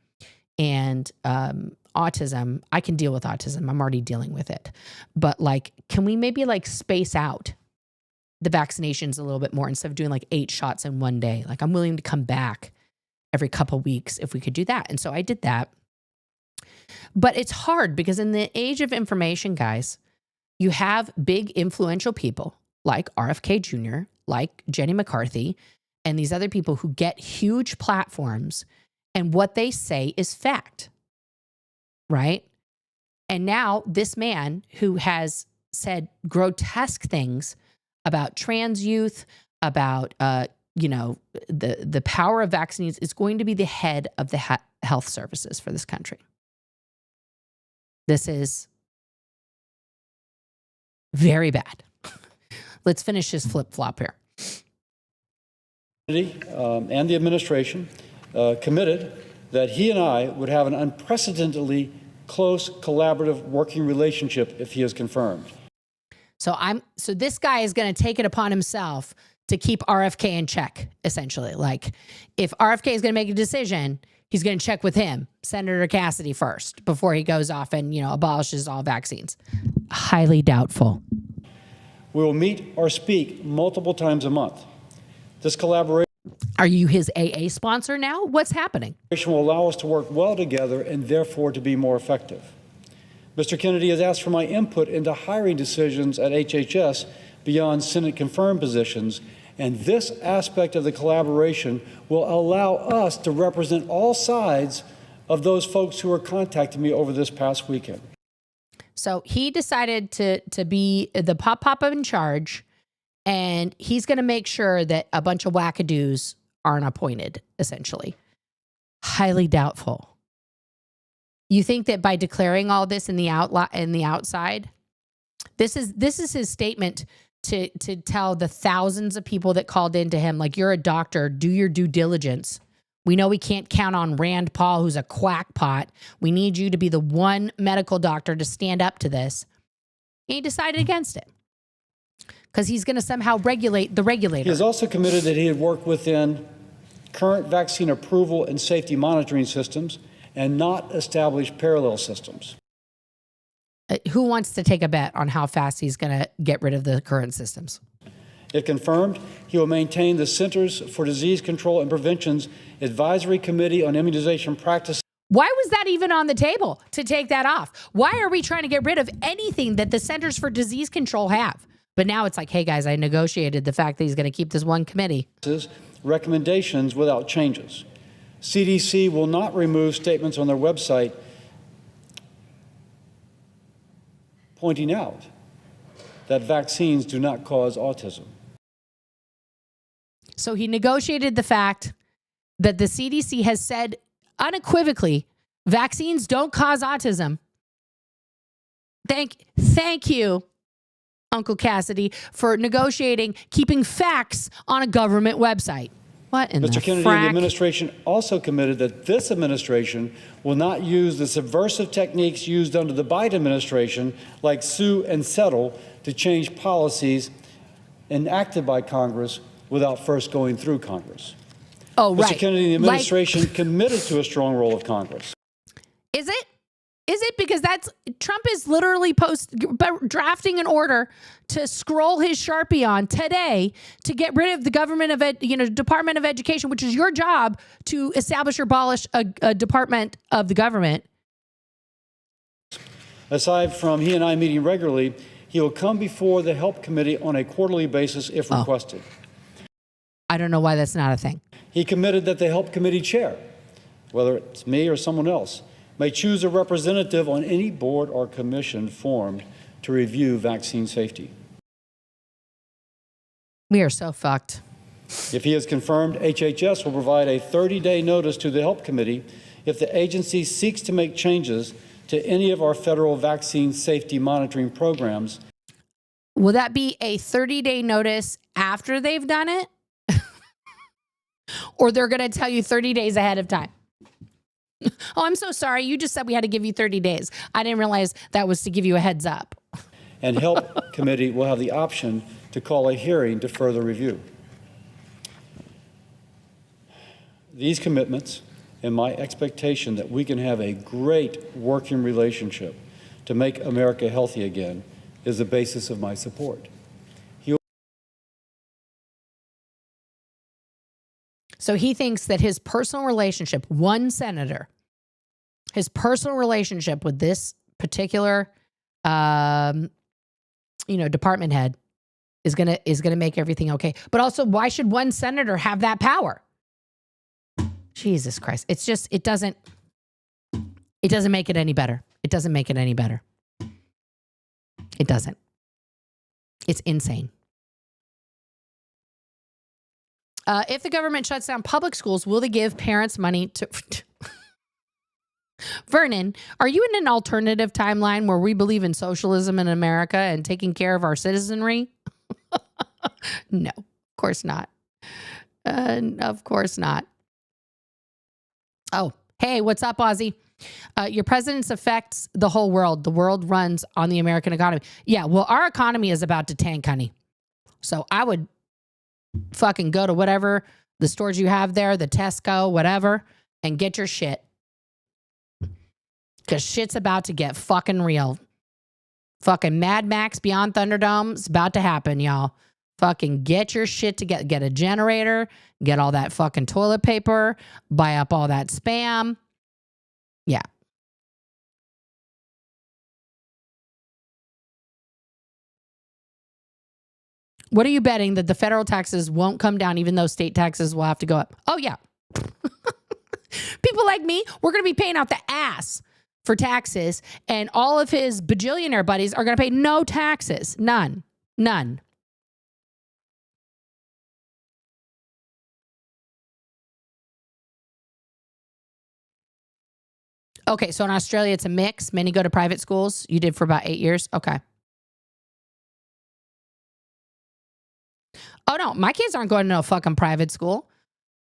and autism, I can deal with autism. I'm already dealing with it. But like, can we maybe like space out the vaccinations a little bit more instead of doing like 8 shots in one day? Like I'm willing to come back every couple weeks if we could do that. And so I did that. But it's hard because in the age of information, guys, you have big influential people like RFK Jr., like Jenny McCarthy, and these other people who get huge platforms and what they say is fact, right? And now this man who has said grotesque things about trans youth, about, the power of vaccines is going to be the head of the health services for this country. This is very bad. Let's finish his flip-flop here. And the administration committed that he and I would have an unprecedentedly close collaborative working relationship if he is confirmed. So this guy is going to take it upon himself to keep RFK in check, essentially. Like if RFK is going to make a decision, he's going to check with him, Senator Cassidy first, before he goes off and, abolishes all vaccines. Highly doubtful. We will meet or speak multiple times a month. This collaboration Are you his AA sponsor now? What's happening? Will allow us to work well together and therefore to be more effective. Mr. Kennedy has asked for my input into hiring decisions at HHS beyond Senate-confirmed positions, and this aspect of the collaboration will allow us to represent all sides of those folks who are contacting me over this past weekend. So he decided to be the pop in charge, and he's going to make sure that a bunch of wackadoos aren't appointed, essentially. Highly doubtful. You think that by declaring all this in the outside, this is his statement to tell the thousands of people that called into him, like, you're a doctor, do your due diligence. We know we can't count on Rand Paul, who's a quackpot. We need you to be the one medical doctor to stand up to this. And he decided against it because he's going to somehow regulate the regulator. He has also committed that he had worked within current vaccine approval and safety monitoring systems and not establish parallel systems. Who wants to take a bet on how fast he's going to get rid of the current systems? If confirmed, he will maintain the Centers for Disease Control and Prevention's Advisory Committee on Immunization Practices. Why was that even on the table to take that off? Why are we trying to get rid of anything that the Centers for Disease Control have? But now it's like, hey, guys, I negotiated the fact that he's going to keep this one committee. Recommendations without changes. CDC will not remove statements on their website pointing out that vaccines do not cause autism. So he negotiated the fact that the CDC has said unequivocally, vaccines don't cause autism. Thank you, Uncle Cassidy, for negotiating, keeping facts on a government website. What in Mr. Kennedy and the administration also committed that this administration will not use the subversive techniques used under the Biden administration, like sue and settle, to change policies enacted by Congress without first going through Congress. Oh, right. Mr. Kennedy and the administration committed to a strong role of Congress. Is it? Is it? Because Trump is literally drafting an order to scroll his Sharpie on today to get rid of the Department of Education, which is your job to establish or abolish a department of the government. Aside from he and I meeting regularly, he will come before the Help Committee on a quarterly basis if requested. I don't know why that's not a thing. He committed that the Help Committee chair, whether it's me or someone else, may choose a representative on any board or commission formed to review vaccine safety. We are so fucked. If he is confirmed, HHS will provide a 30-day notice to the Help Committee if the agency seeks to make changes to any of our federal vaccine safety monitoring programs. Will that be a 30-day notice after they've done it? Or they're going to tell you 30 days ahead of time? Oh, I'm so sorry. You just said we had to give you 30 days. I didn't realize that was to give you a heads up. And Help Committee will have the option to call a hearing to further review. These commitments and my expectation that we can have a great working relationship to make America healthy again is the basis of my support. So he thinks that his personal relationship, one senator, his personal relationship with this particular, department head is gonna make everything okay. But also, why should one senator have that power? Jesus Christ! It's just it doesn't make it any better. It doesn't make it any better. It doesn't. It's insane. If the government shuts down public schools, will they give parents money to... Vernon, are you in an alternative timeline where we believe in socialism in America and taking care of our citizenry? No, of course not. Of course not. Oh, hey, what's up, Ozzy? Your president's affects the whole world. The world runs on the American economy. Yeah, well, our economy is about to tank, honey. So I would fucking go to whatever the stores you have there, the Tesco, whatever, and get your shit. Because shit's about to get fucking real. Fucking Mad Max Beyond Thunderdome's about to happen, y'all. Fucking get your shit to get a generator, get all that fucking toilet paper, buy up all that Spam. Yeah. What are you betting that the federal taxes won't come down even though state taxes will have to go up? Oh, yeah. People like me, we're going to be paying out the ass for taxes, and all of his bajillionaire buddies are going to pay no taxes. None. None. Okay, so in Australia, it's a mix. Many go to private schools. You did for about 8 years? Okay. Oh, no, my kids aren't going to no fucking private school.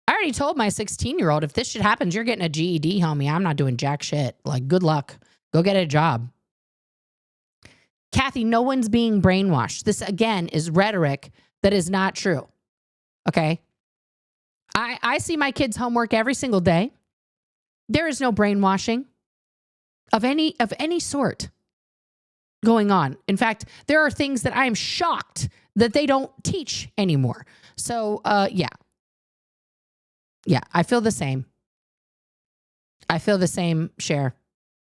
I already told my 16-year-old, if this shit happens, you're getting a GED, homie. I'm not doing jack shit. Like, good luck. Go get a job. Kathy, no one's being brainwashed. This, again, is rhetoric that is not true. Okay? I see my kids' homework every single day. There is no brainwashing of any sort going on. In fact, there are things that I am shocked that they don't teach anymore. So, yeah. Yeah, I feel the same. I feel the same, Cher.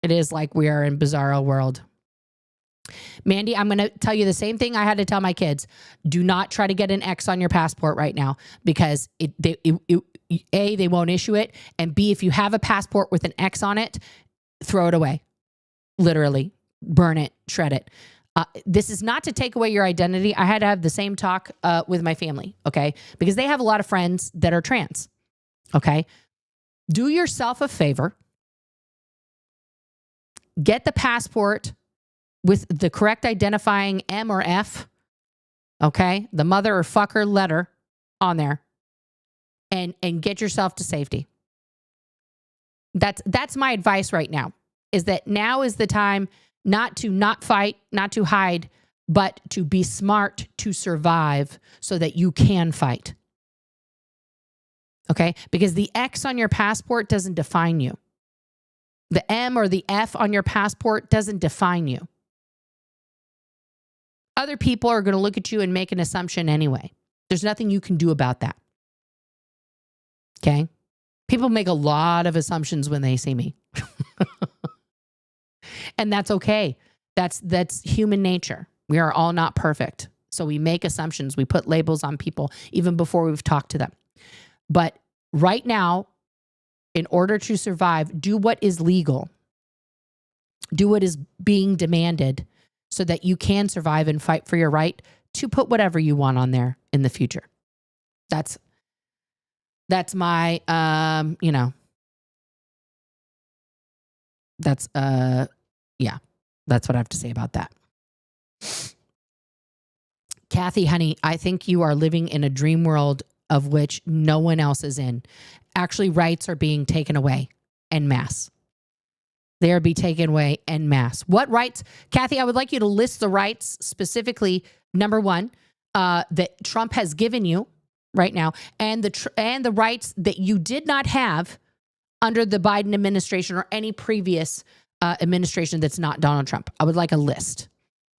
It is like we are in bizarro world. Mandy, I'm going to tell you the same thing I had to tell my kids. Do not try to get an X on your passport right now because A, they won't issue it. And B, if you have a passport with an X on it, throw it away. Literally, burn it, shred it. This is not to take away your identity. I had to have the same talk with my family, okay? Because they have a lot of friends that are trans, okay? Do yourself a favor. Get the passport with the correct identifying M or F, okay? The mother or fucker letter on there, and get yourself to safety. That's my advice right now, is that now is the time not to not fight, not to hide, but to be smart to survive so that you can fight. Okay? Because the X on your passport doesn't define you. The M or the F on your passport doesn't define you. Other people are going to look at you and make an assumption anyway. There's nothing you can do about that. Okay? People make a lot of assumptions when they see me. And that's okay. That's human nature. We are all not perfect. So we make assumptions. We put labels on people even before we've talked to them. But right now, in order to survive, do what is legal. Do what is being demanded so that you can survive and fight for your right to put whatever you want on there in the future. That's my, that's what I have to say about that. Kathy, honey, I think you are living in a dream world of which no one else is in. Actually, rights are being taken away en masse. They are being taken away en masse. What rights? Kathy, I would like you to list the rights specifically, number one, that Trump has given you right now, and the rights that you did not have under the Biden administration or any previous administration that's not Donald Trump. I would like a list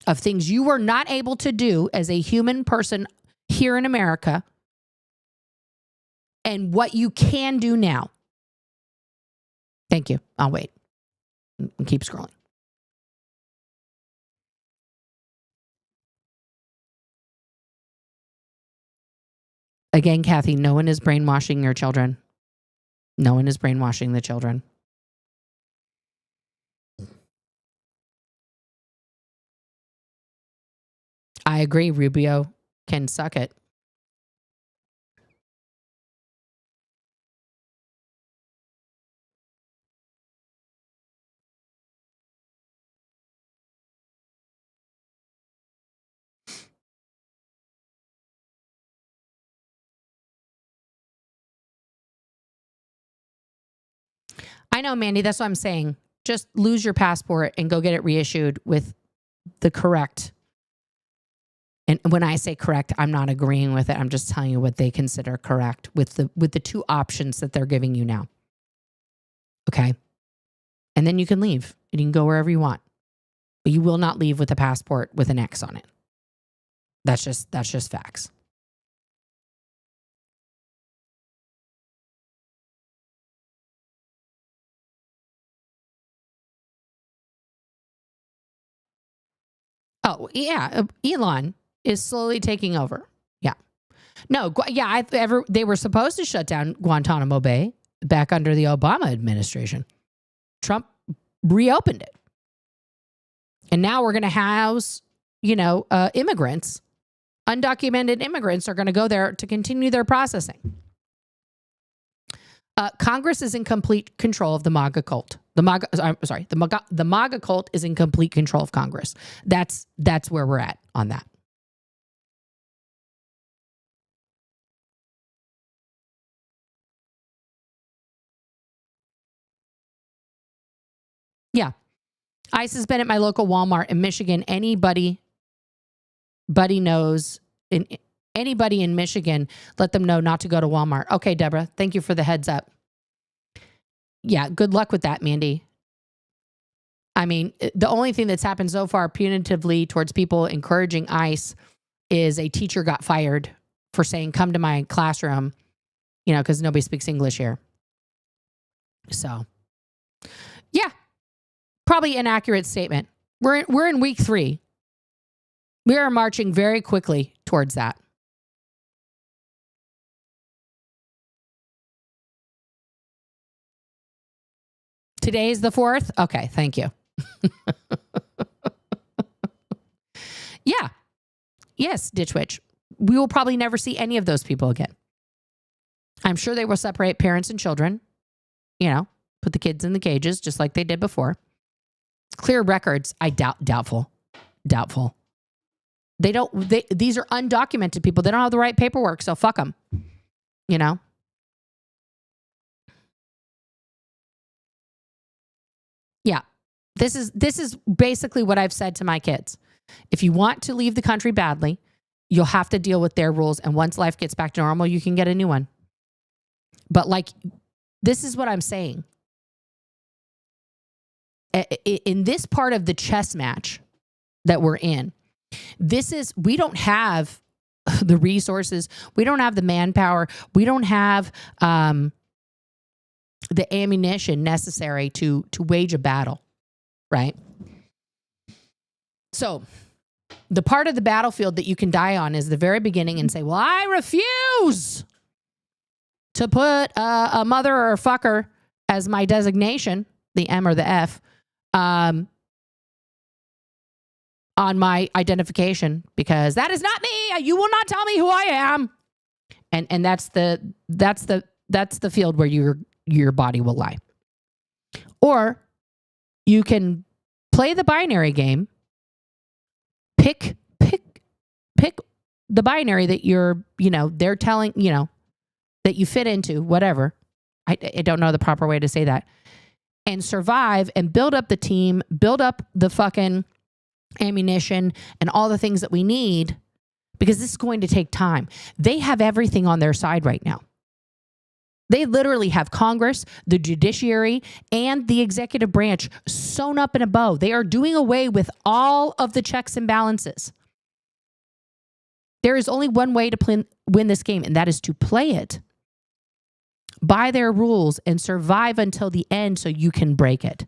of things you were not able to do as a human person here in America and what you can do now. Thank you. I'll wait and keep scrolling. Again, Kathy, no one is brainwashing your children. No one is brainwashing the children. I agree. Rubio can suck it. I know, Mandy. That's what I'm saying. Just lose your passport and go get it reissued with the correct. And when I say correct, I'm not agreeing with it. I'm just telling you what they consider correct with the two options that they're giving you now. Okay? And then you can leave and you can go wherever you want. But you will not leave with a passport with an X on it. That's just facts. Oh, yeah. Elon is slowly taking over. Yeah. No, yeah, they were supposed to shut down Guantanamo Bay back under the Obama administration. Trump reopened it. And now we're going to house, immigrants. Undocumented immigrants are going to go there to continue their processing. Congress is in complete control of the MAGA cult. The MAGA cult is in complete control of Congress. That's where we're at on that. Yeah. ICE has been at my local Walmart in Michigan. Anybody knows, anybody in Michigan, let them know not to go to Walmart. Okay, Deborah, thank you for the heads up. Yeah, good luck with that, Mandy. I mean, the only thing that's happened so far punitively towards people encouraging ICE is a teacher got fired for saying, come to my classroom, because nobody speaks English here. So Yeah, probably inaccurate statement. We're in week 3. We are marching very quickly towards that. Today is the 4th? Okay, thank you. Yeah. Yes, Ditch Witch. We will probably never see any of those people again. I'm sure they will separate parents and children. You know, put the kids in the cages just like they did before. Clear records, I doubtful. These are undocumented people. They don't have the right paperwork, so fuck them. You know? Yeah. This is basically what I've said to my kids. If you want to leave the country badly, you'll have to deal with their rules. And once life gets back to normal, you can get a new one. But like, this is what I'm saying. In this part of the chess match that we're in, we don't have the resources. We don't have the manpower. We don't have the ammunition necessary to wage a battle, right? So the part of the battlefield that you can die on is the very beginning and say, well, I refuse to put a mother or a fucker as my designation, the M or the F, on my identification, because that is not me. You will not tell me who I am. And that's the field where your body will lie. Or you can play the binary game. Pick the binary that they're telling, that you fit into, whatever. I don't know the proper way to say that. And survive and build up the team, build up the fucking ammunition and all the things that we need, because this is going to take time. They have everything on their side right now. They literally have Congress, the judiciary, and the executive branch sewn up in a bow. They are doing away with all of the checks and balances. There is only one way to win this game, and that is to play it by their rules and survive until the end so you can break it.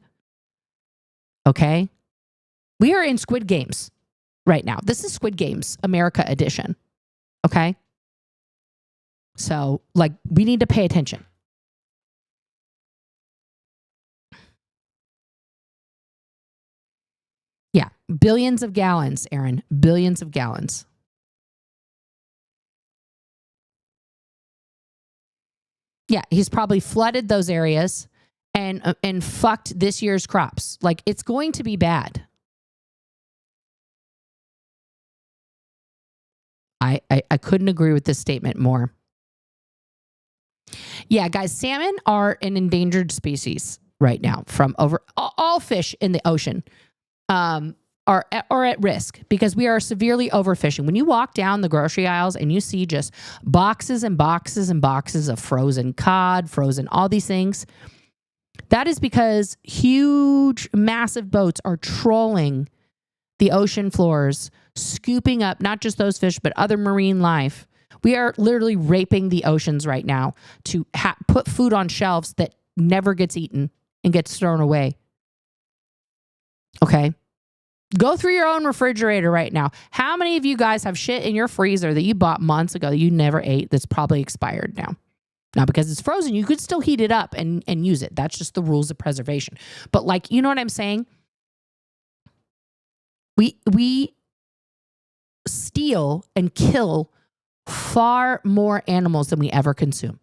Okay? We are in Squid Games right now. This is Squid Games, America edition. Okay? So, we need to pay attention. Yeah, billions of gallons, Aaron. Billions of gallons. Yeah, he's probably flooded those areas and fucked this year's crops. It's going to be bad. I couldn't agree with this statement more. Yeah, guys, salmon are an endangered species right now from all fish in the ocean are at risk because we are severely overfishing. When you walk down the grocery aisles and you see just boxes and boxes and boxes of frozen cod, frozen all these things, that is because huge, massive boats are trolling the ocean floors, scooping up not just those fish, but other marine life. We are literally raping the oceans right now to put food on shelves that never gets eaten and gets thrown away. Okay? Go through your own refrigerator right now. How many of you guys have shit in your freezer that you bought months ago that you never ate that's probably expired now? Now, because it's frozen, you could still heat it up and use it. That's just the rules of preservation. But you know what I'm saying? We steal and kill far more animals than we ever consume.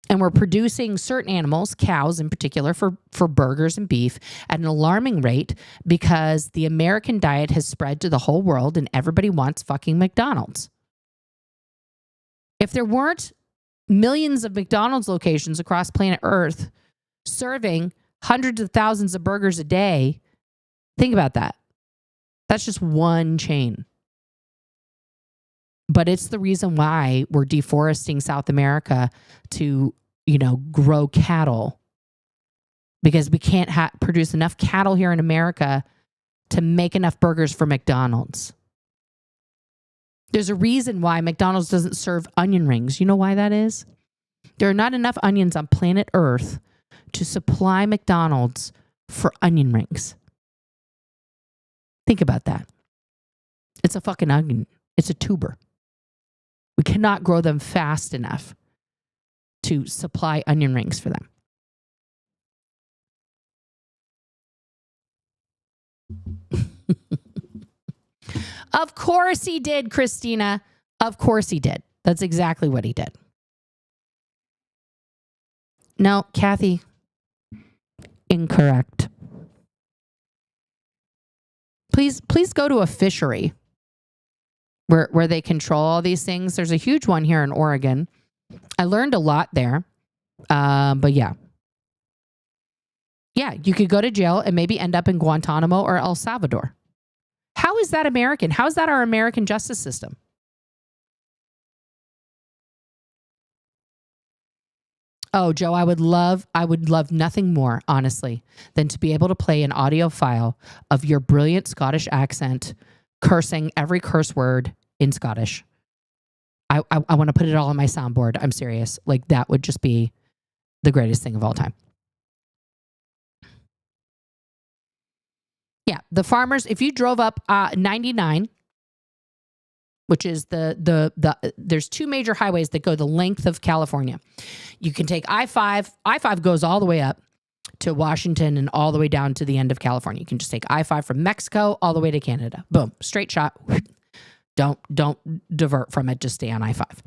And we're producing certain animals, cows in particular, for burgers and beef at an alarming rate because the American diet has spread to the whole world and everybody wants fucking McDonald's. If there weren't millions of McDonald's locations across planet Earth serving hundreds of thousands of burgers a day, think about that. That's just one chain. But it's the reason why we're deforesting South America to, grow cattle. Because we can't produce enough cattle here in America to make enough burgers for McDonald's. There's a reason why McDonald's doesn't serve onion rings. You know why that is? There are not enough onions on planet Earth to supply McDonald's for onion rings. Think about that. It's a fucking onion. It's a tuber. We cannot grow them fast enough to supply onion rings for them. Of course he did, Christina. Of course he did. That's exactly what he did. No, Kathy, incorrect. Please go to a fishery where they control all these things. There's a huge one here in Oregon. I learned a lot there. But yeah. Yeah, you could go to jail and maybe end up in Guantanamo or El Salvador. How is that American? How is that our American justice system? Oh, Joe, I would love nothing more, honestly, than to be able to play an audio file of your brilliant Scottish accent cursing every curse word in Scottish. I want to put it all on my soundboard. I'm serious. Like, that would just be the greatest thing of all time. Yeah, the farmers, if you drove up 99, which is there's two major highways that go the length of California. You can take I-5. I-5 goes all the way up to Washington and all the way down to the end of California. You can just take I-5 from Mexico all the way to Canada. Boom, straight shot. Don't divert from it. Just stay on I-5.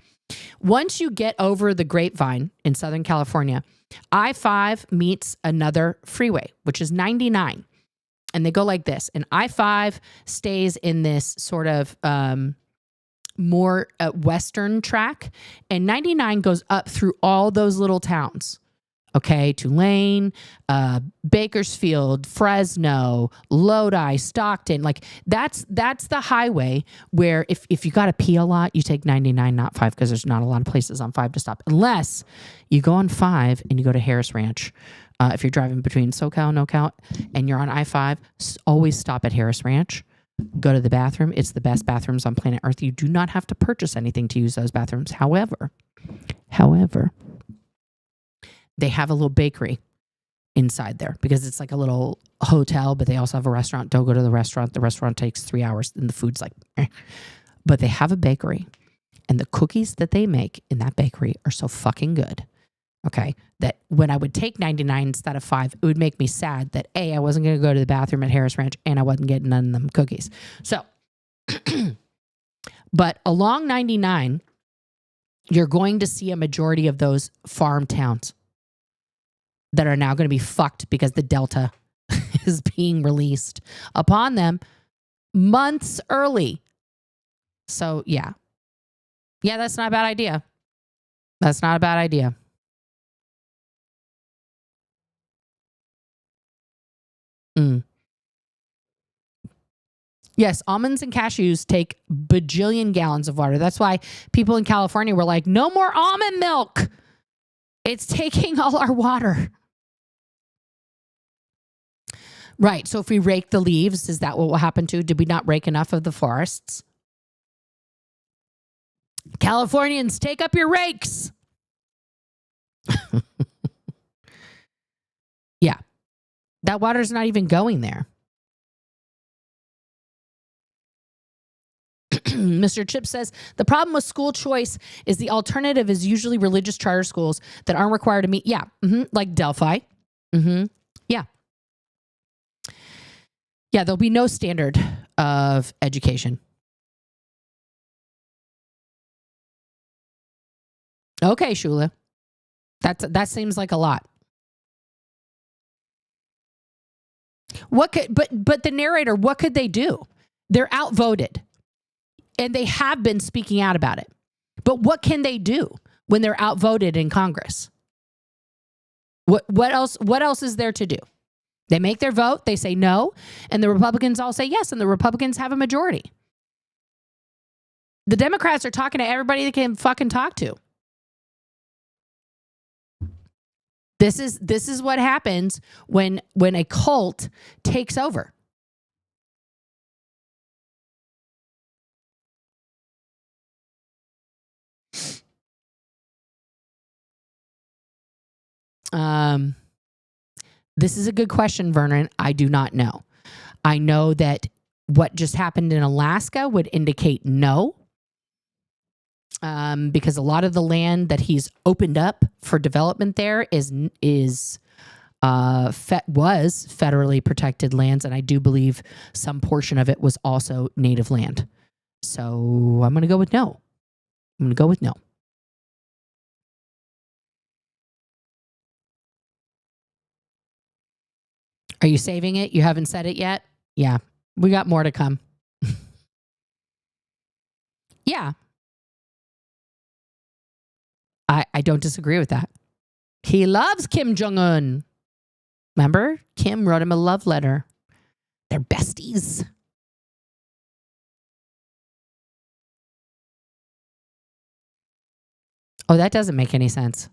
Once you get over the Grapevine in Southern California, I-5 meets another freeway, which is 99. And they go like this. And I-5 stays in this sort of more western track. And 99 goes up through all those little towns. Okay, Tulane, Bakersfield, Fresno, Lodi, Stockton. Like, that's the highway where if you got to pee a lot, you take 99, not 5, because there's not a lot of places on 5 to stop. Unless you go on 5 and you go to Harris Ranch. If you're driving between SoCal and NoCal and you're on I-5, always stop at Harris Ranch. Go to the bathroom. It's the best bathrooms on planet Earth. You do not have to purchase anything to use those bathrooms. However, they have a little bakery inside there because it's like a little hotel, but they also have a restaurant. Don't go to the restaurant. The restaurant takes 3 hours and the food's like, eh. But they have a bakery, and the cookies that they make in that bakery are so fucking good. Okay, that when I would take 99 instead of 5, it would make me sad that A, I wasn't going to go to the bathroom at Harris Ranch and I wasn't getting none of them cookies. So, but along 99, you're going to see a majority of those farm towns that are now going to be fucked because the Delta is being released upon them months early. So, yeah. Yeah, that's not a bad idea. That's not a bad idea. Yes, almonds and cashews take bajillion gallons of water. That's why people in California were like, no more almond milk. It's taking all our water. Right. So if we rake the leaves, is that what will happen to? Did we not rake enough of the forests? Californians, take up your rakes. Yeah. That water's not even going there. Mr. Chip says, the problem with school choice is the alternative is usually religious charter schools that aren't required to meet. Yeah. Like Delphi. Yeah. Yeah. There'll be no standard of education. Okay, Shula. That seems like a lot. What could, but the narrator, what could they do? They're outvoted. And they have been speaking out about it. But what can they do when they're outvoted in Congress? What else is there to do? They make their vote, they say no, and the Republicans all say yes, and the Republicans have a majority. The Democrats are talking to everybody they can fucking talk to. This is what happens when a cult takes over. This is a good question, Vernon. I do not know. I know that what just happened in Alaska would indicate no, because a lot of the land that he's opened up for development there was federally protected lands, and I do believe some portion of it was also native land. So I'm going to go with no. I'm going to go with no. Are you saving it? You haven't said it yet? Yeah, we got more to come. Yeah. I don't disagree with that. He loves Kim Jong-un. Remember? Kim wrote him a love letter. They're besties. Oh, that doesn't make any sense.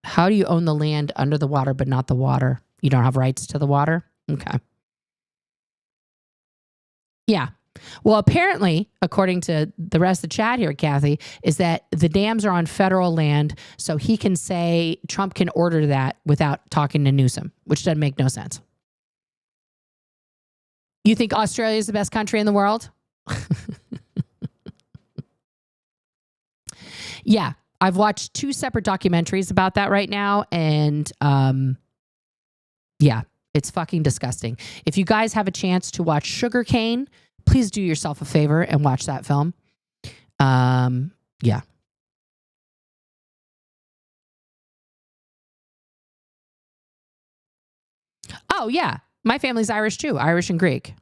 How do you own the land under the water but not the water? You don't have rights to the water? Okay. Yeah. Well, apparently, according to the rest of the chat here, Kathy, is that the dams are on federal land, so he can say Trump can order that without talking to Newsom, which doesn't make no sense. You think Australia is the best country in the world? Yeah. I've watched 2 separate documentaries about that right now, and yeah, it's fucking disgusting. If you guys have a chance to watch Sugarcane, please do yourself a favor and watch that film. Yeah. Oh, yeah. My family's Irish too, Irish and Greek.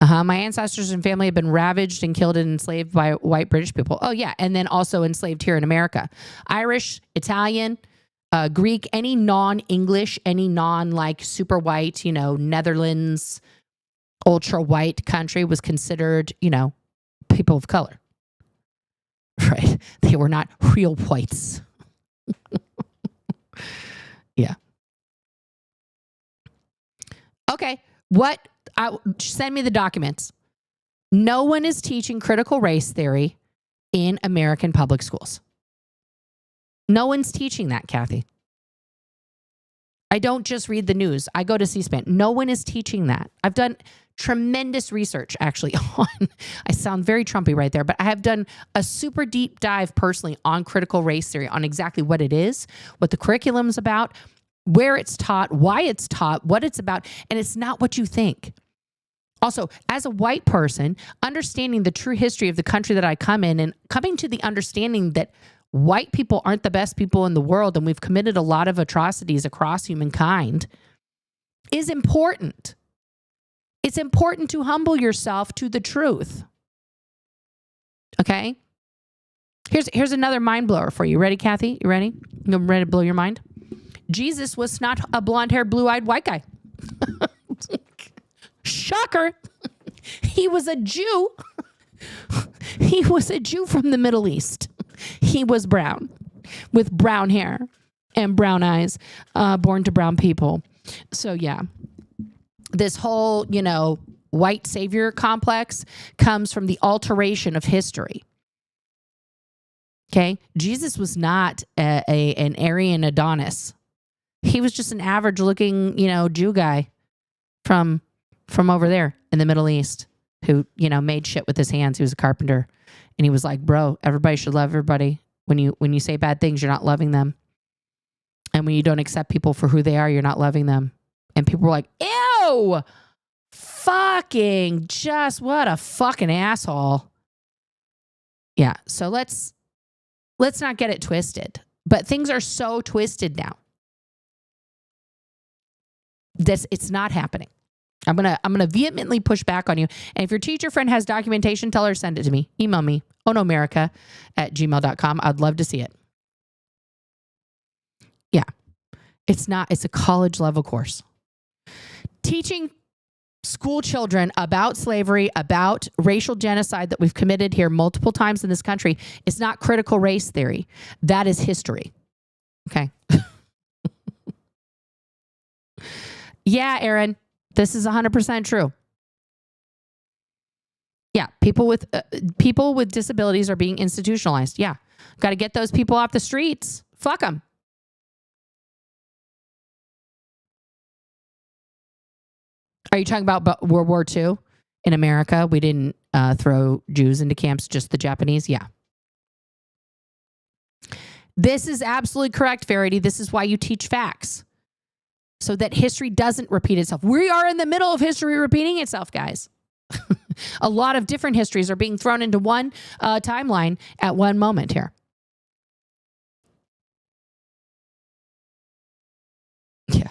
My ancestors and family have been ravaged and killed and enslaved by white British people. Oh, yeah. And then also enslaved here in America. Irish, Italian, Greek, any non-English, any non-like super white, Netherlands, ultra white country was considered, people of color. Right? They were not real whites. Yeah. Okay. Send me the documents. No one is teaching critical race theory in American public schools. No one's teaching that, Kathy. I don't just read the news. I go to C-SPAN. No one is teaching that. I've done tremendous research actually on, I sound very Trumpy right there, but I have done a super deep dive personally on critical race theory, on exactly what it is, what the curriculum's about, where it's taught, why it's taught, what it's about, and it's not what you think. Also, as a white person, understanding the true history of the country that I come in and coming to the understanding that white people aren't the best people in the world and we've committed a lot of atrocities across humankind is important. It's important to humble yourself to the truth. Okay? Here's another mind blower for you. Ready, Kathy? You ready? You ready to blow your mind? Jesus was not a blonde-haired, blue-eyed white guy. Shocker. He was a Jew. He was a Jew from the Middle East. He was brown, with brown hair and brown eyes, born to brown people. So yeah, this whole, white savior complex comes from the alteration of history. Okay? Jesus was not an Aryan Adonis. He was just an average looking, Jew guy from over there in the Middle East who, made shit with his hands. He was a carpenter. And he was like, bro, everybody should love everybody. When you say bad things, you're not loving them. And when you don't accept people for who they are, you're not loving them. And people were like, ew, fucking just what a fucking asshole. Yeah. So let's not get it twisted. But things are so twisted now. It's not happening. I'm gonna vehemently push back on you. And if your teacher friend has documentation, tell her to send it to me. Email me, ohnomerica@gmail.com. I'd love to see it. Yeah. It's a college level course. Teaching school children about slavery, about racial genocide that we've committed here multiple times in this country is not critical race theory. That is history. Okay. Yeah, Aaron. This is 100% true. Yeah, people with disabilities are being institutionalized. Yeah, got to get those people off the streets. Fuck them. Are you talking about World War II in America? We didn't throw Jews into camps, just the Japanese? Yeah. This is absolutely correct, Verity. This is why you teach facts, so that history doesn't repeat itself. We are in the middle of history repeating itself, guys. A lot of different histories are being thrown into one timeline at one moment here. Yeah.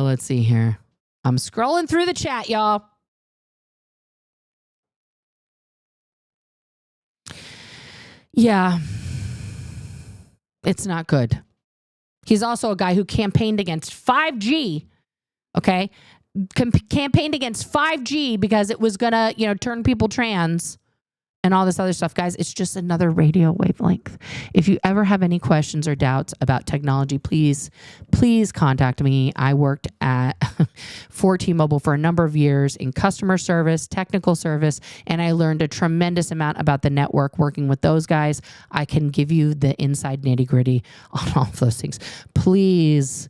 Let's see here. I'm scrolling through the chat, y'all. Yeah. It's not good. He's also a guy who campaigned against 5G. Okay? Campaigned against 5G because it was going to, turn people trans and all this other stuff. Guys, it's just another radio wavelength. If you ever have any questions or doubts about technology, please contact me. I worked for T-Mobile for a number of years in customer service, technical service, and I learned a tremendous amount about the network working with those guys. I can give you the inside nitty-gritty on all of those things. Please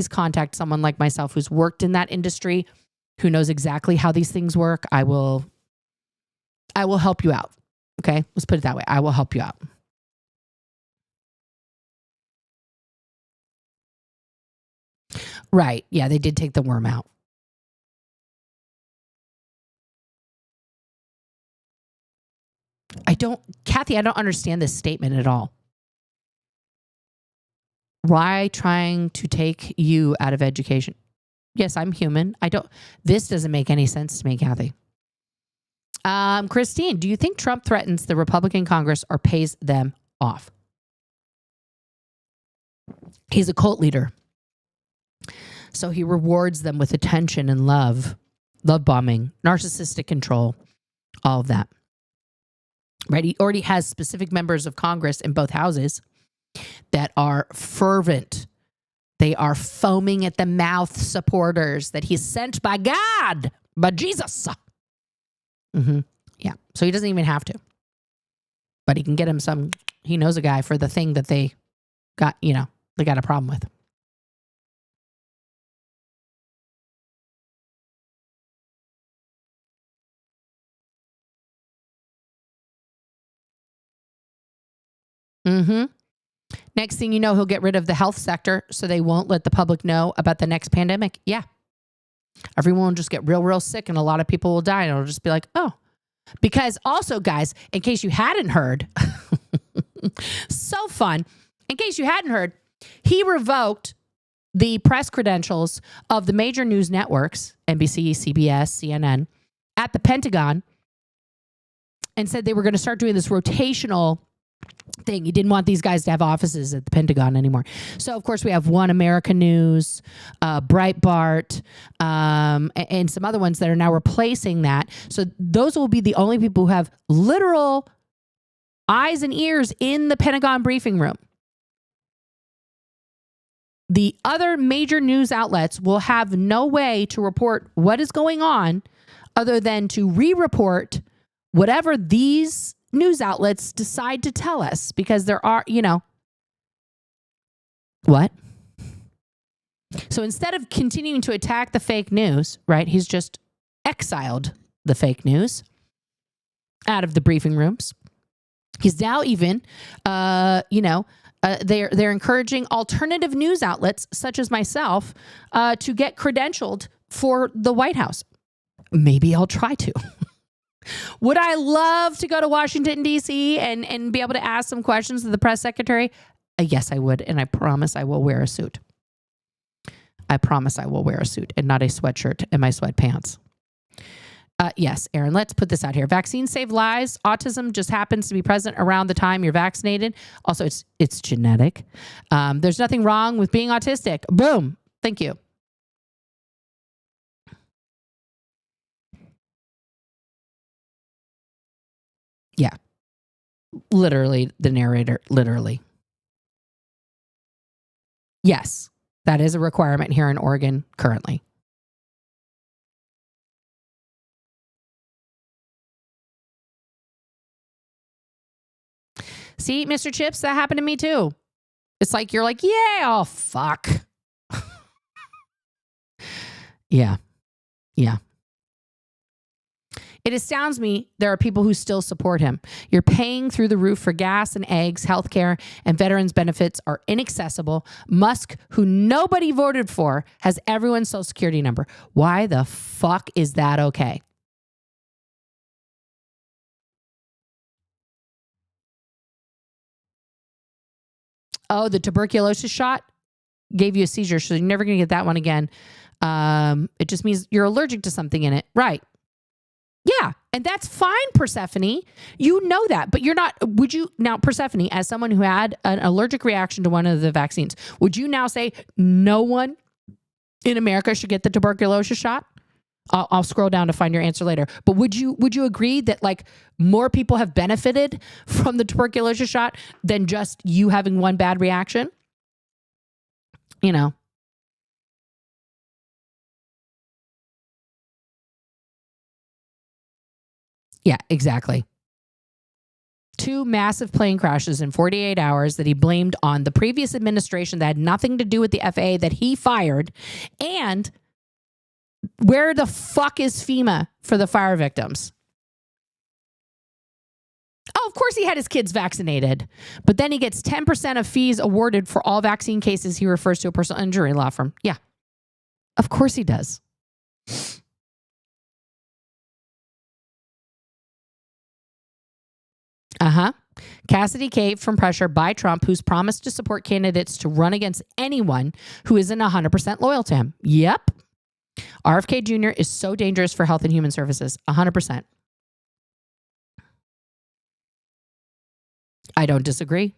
contact someone like myself who's worked in that industry, who knows exactly how these things work. I will help you out. Okay? Let's put it that way. I will help you out. Right. Yeah, they did take the worm out. Kathy, I don't understand this statement at all. Why trying to take you out of education? Yes, I'm human. This doesn't make any sense to me, Kathy. Christine, do you think Trump threatens the Republican Congress or pays them off? He's a cult leader. So he rewards them with attention and love bombing, narcissistic control, all of that. Right? He already has specific members of Congress in both houses that are fervent. They are foaming at the mouth supporters that he's sent by God, by Jesus. Mm-hmm. Yeah. So he doesn't even have to. But he can get him he knows a guy for the thing that they got, they got a problem with. Mm-hmm. Next thing you know, he'll get rid of the health sector so they won't let the public know about the next pandemic. Yeah. Everyone will just get real sick and a lot of people will die. And it'll just be like, oh. Because also, guys, in case you hadn't heard, so fun. In case you hadn't heard, he revoked the press credentials of the major news networks, NBC, CBS, CNN, at the Pentagon, and said they were going to start doing this rotational thing. He didn't want these guys to have offices at the Pentagon anymore. So, of course, we have One America News, Breitbart, and some other ones that are now replacing that. So those will be the only people who have literal eyes and ears in the Pentagon briefing room. The other major news outlets will have no way to report what is going on other than to re-report whatever these news outlets decide to tell us, because there are, what? So instead of continuing to attack the fake news, right, he's just exiled the fake news out of the briefing rooms. He's now even, they're encouraging alternative news outlets such as myself to get credentialed for the White House. Maybe I'll try to. Would I love to go to Washington, D.C. and be able to ask some questions of the press secretary? Yes, I would. And I promise I will wear a suit. I promise I will wear a suit and not a sweatshirt and my sweatpants. Yes, Aaron, let's put this out here. Vaccines save lives. Autism just happens to be present around the time you're vaccinated. Also, it's genetic. There's nothing wrong with being autistic. Boom. Thank you. Yeah. Literally, the narrator, literally. Yes, that is a requirement here in Oregon currently. See, Mr. Chips, that happened to me too. It's like you're like, yeah, oh, fuck. Yeah. Yeah. It astounds me there are people who still support him. You're paying through the roof for gas and eggs, healthcare, and veterans benefits are inaccessible. Musk, who nobody voted for, has everyone's social security number. Why the fuck is that okay? Oh, the tuberculosis shot gave you a seizure, so you're never going to get that one again. It just means you're allergic to something in it. Right. Yeah. And that's fine, Persephone. You know that, but you're not, would you now, Persephone, as someone who had an allergic reaction to one of the vaccines, would you now say no one in America should get the tuberculosis shot? I'll scroll down to find your answer later. But would you agree that like more people have benefited from the tuberculosis shot than just you having one bad reaction? You know. Yeah, exactly. 2 massive plane crashes in 48 hours that he blamed on the previous administration that had nothing to do with the FAA that he fired. And where the fuck is FEMA for the fire victims? Oh, of course he had his kids vaccinated. But then he gets 10% of fees awarded for all vaccine cases he refers to a personal injury law firm. Yeah, of course he does. Cassidy caved from pressure by Trump, who's promised to support candidates to run against anyone who isn't 100% loyal to him. Yep. RFK Jr. is so dangerous for health and human services. 100%. I don't disagree.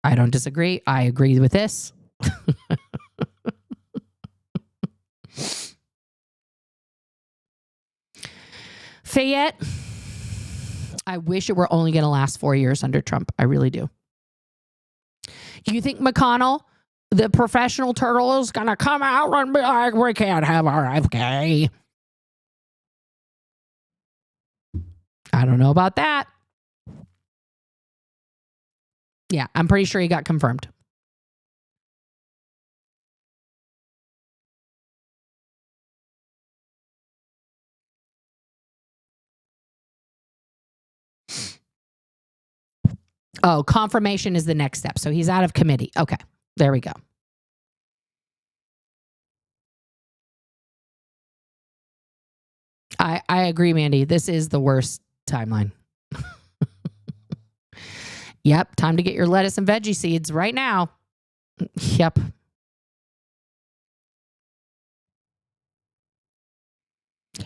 I agree with this. Fayette. I wish it were only going to last 4 years under Trump. I really do. You think McConnell, the professional turtle, is going to come out and be like, we can't have RFK? I don't know about that. Yeah, I'm pretty sure he got confirmed. Oh, confirmation is the next step. So he's out of committee. Okay, there we go. I agree, Mandy. This is the worst timeline. Yep, time to get your lettuce and veggie seeds right now. Yep.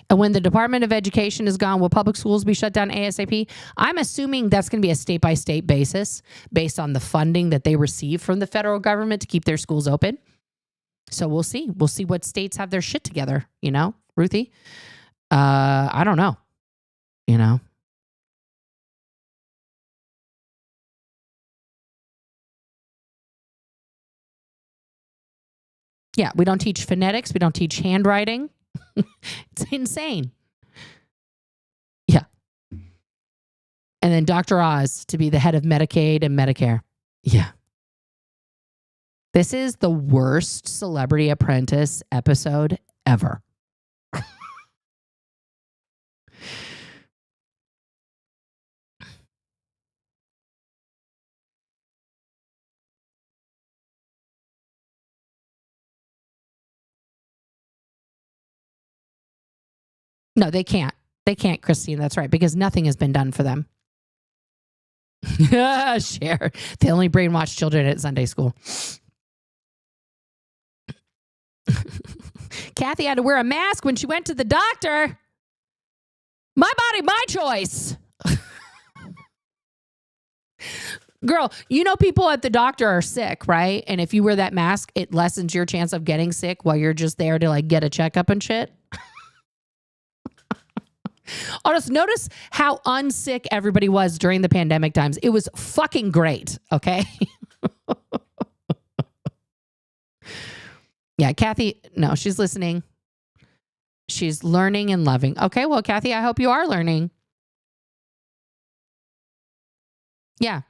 And when the Department of Education is gone, will public schools be shut down ASAP? I'm assuming that's going to be a state-by-state basis based on the funding that they receive from the federal government to keep their schools open. So we'll see. We'll see what states have their shit together, you know, Ruthie. I don't know, you know. Yeah, we don't teach phonetics. We don't teach handwriting. It's insane. Yeah. And then Dr. Oz to be the head of Medicaid and Medicare. Yeah. This is the worst Celebrity Apprentice episode ever. No, they can't. They can't, Christine. That's right. Because nothing has been done for them. Share. They only brainwash children at Sunday school. Kathy had to wear a mask when she went to the doctor. My body, my choice. Girl, you know people at the doctor are sick, right? And if you wear that mask, it lessens your chance of getting sick while you're just there to like get a checkup and shit. Honest, notice how unsick everybody was during the pandemic times. It was fucking great, okay? Yeah, Kathy, no, she's listening. She's learning and loving. Okay, well, Kathy, I hope you are learning. Yeah.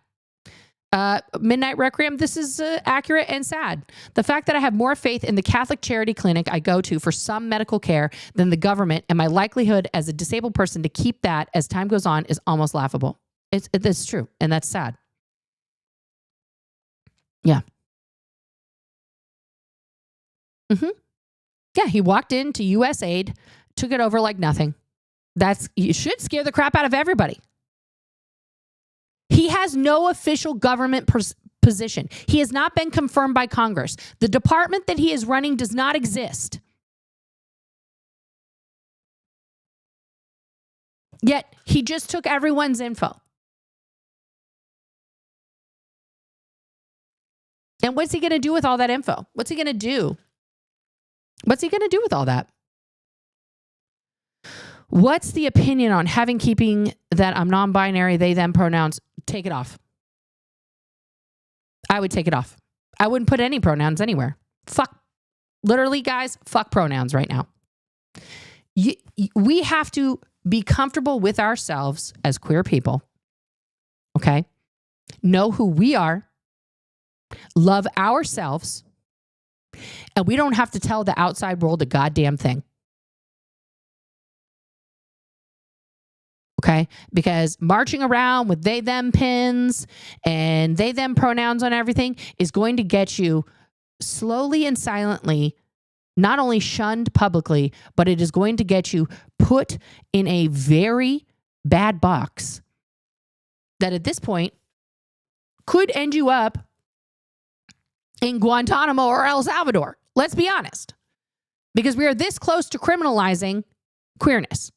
Midnight Requiem, this is accurate and sad. The fact that I have more faith in the Catholic charity clinic I go to for some medical care than the government, and my likelihood as a disabled person to keep that as time goes on is almost laughable. It's true, and that's sad. Yeah. Yeah, he walked into USAID, took it over like nothing. You should scare the crap out of everybody. He has no official government position. He has not been confirmed by Congress. The department that he is running does not exist. Yet he just took everyone's info. And what's he going to do with all that info? What's he going to do? What's he going to do with all that? What's the opinion on keeping that I'm non-binary, they, them pronouns? Take it off. I would take it off. I wouldn't put any pronouns anywhere. Fuck. Literally, guys, fuck pronouns right now. We have to be comfortable with ourselves as queer people. Okay? Know who we are. Love ourselves. And we don't have to tell the outside world a goddamn thing. Okay? Because marching around with they, them pins and they, them pronouns on everything is going to get you slowly and silently not only shunned publicly, but it is going to get you put in a very bad box that at this point could end you up in Guantanamo or El Salvador. Let's be honest. Because we are this close to criminalizing queerness.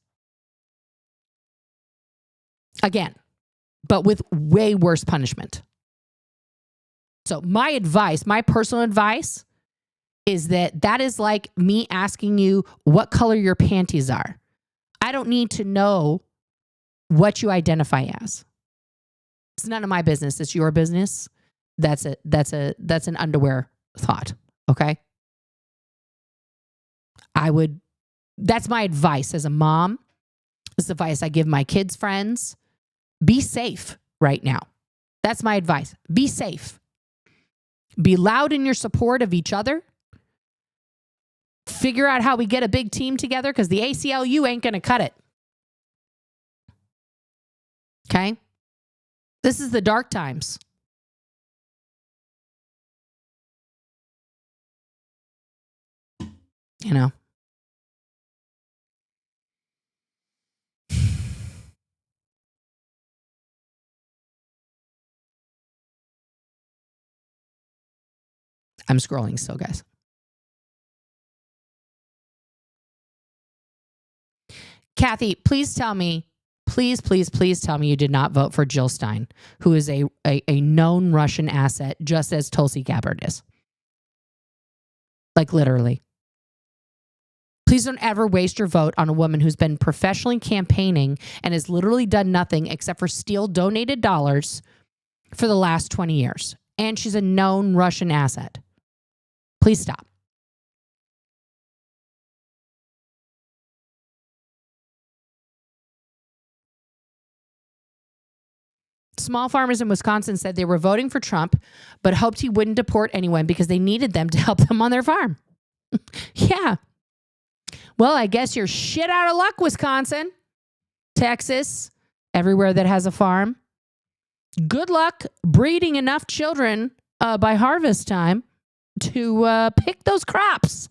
Again, but with way worse punishment. So my advice, my personal advice, is that is like me asking you what color your panties are. I don't need to know what you identify as. It's none of my business. It's your business. That's an underwear thought. Okay. That's my advice as a mom. This advice I give my kids' friends. Be safe right now. That's my advice. Be safe. Be loud in your support of each other. Figure out how we get a big team together because the ACLU ain't going to cut it. Okay? This is the dark times. You know. I'm scrolling still, guys. Kathy, please tell me, please tell me you did not vote for Jill Stein, who is a known Russian asset, just as Tulsi Gabbard is. Like literally. Please don't ever waste your vote on a woman who's been professionally campaigning and has literally done nothing except for steal donated dollars for the last 20 years. And she's a known Russian asset. Please stop. Small farmers in Wisconsin said they were voting for Trump, but hoped he wouldn't deport anyone because they needed them to help them on their farm. Yeah. Well, I guess you're shit out of luck, Wisconsin, Texas, everywhere that has a farm. Good luck breeding enough children by harvest time to pick those crops.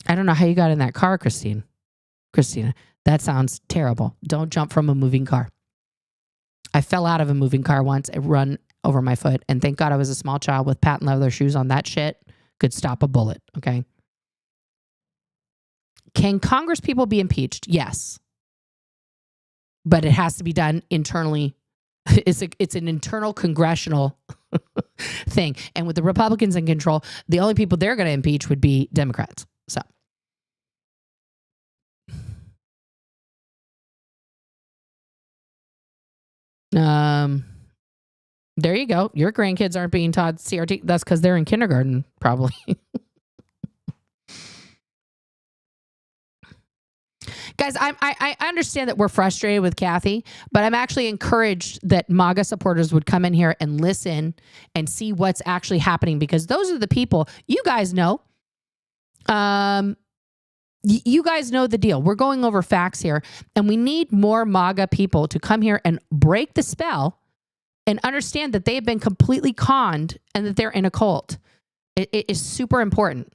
I don't know how you got in that car, Christina. That sounds terrible. Don't jump from a moving car. I fell out of a moving car once. It run over my foot. And thank God I was a small child with patent leather shoes on. That shit could stop a bullet. Okay. Can Congress people be impeached? Yes. But it has to be done internally. It's an internal congressional thing. And with the Republicans in control, the only people they're going to impeach would be Democrats. So. There you go. Your grandkids aren't being taught CRT. That's because they're in kindergarten, probably. Guys, I understand that we're frustrated with Kathy, but I'm actually encouraged that MAGA supporters would come in here and listen and see what's actually happening, because those are the people you guys know. You guys know the deal. We're going over facts here, and we need more MAGA people to come here and break the spell and understand that they have been completely conned and that they're in a cult. It is super important.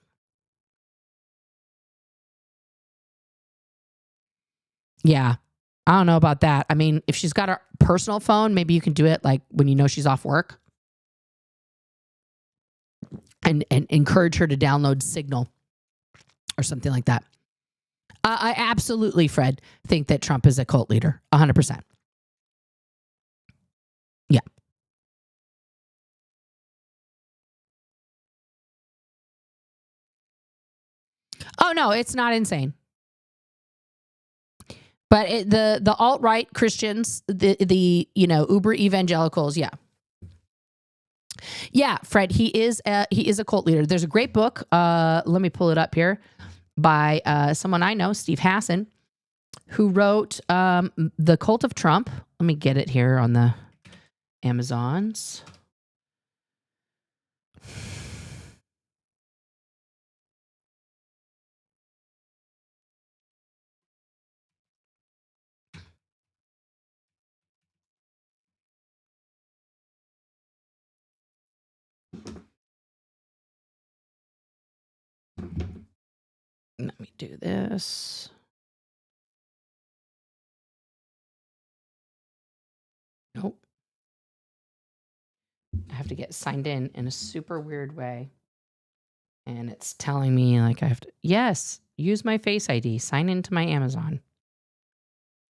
Yeah. I don't know about that. I mean, if she's got her personal phone, maybe you can do it like when you know she's off work, and encourage her to download Signal or something like that. I absolutely, Fred, think that Trump is a cult leader. 100%. Yeah. Oh, no, it's not insane. But the alt-right Christians, the uber evangelicals, yeah. Yeah, Fred, he is a cult leader. There's a great book, let me pull it up here, by someone I know, Steve Hassan, who wrote The Cult of Trump. Let me get it here on the Amazons. Let me do this. Nope. I have to get signed in a super weird way. And it's telling me like I have to, yes, use my Face ID, sign into my Amazon.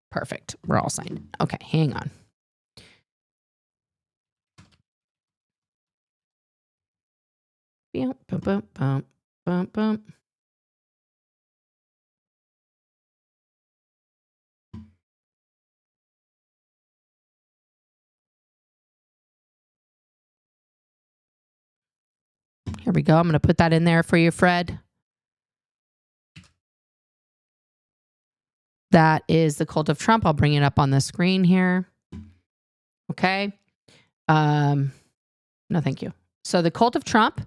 Perfect. We're all signed in. Okay, hang on. Bum, bum, bum, bum, bum. Here we go. I'm going to put that in there for you, Fred. That is The Cult of Trump. I'll bring it up on the screen here. Okay. No, thank you. So The Cult of Trump,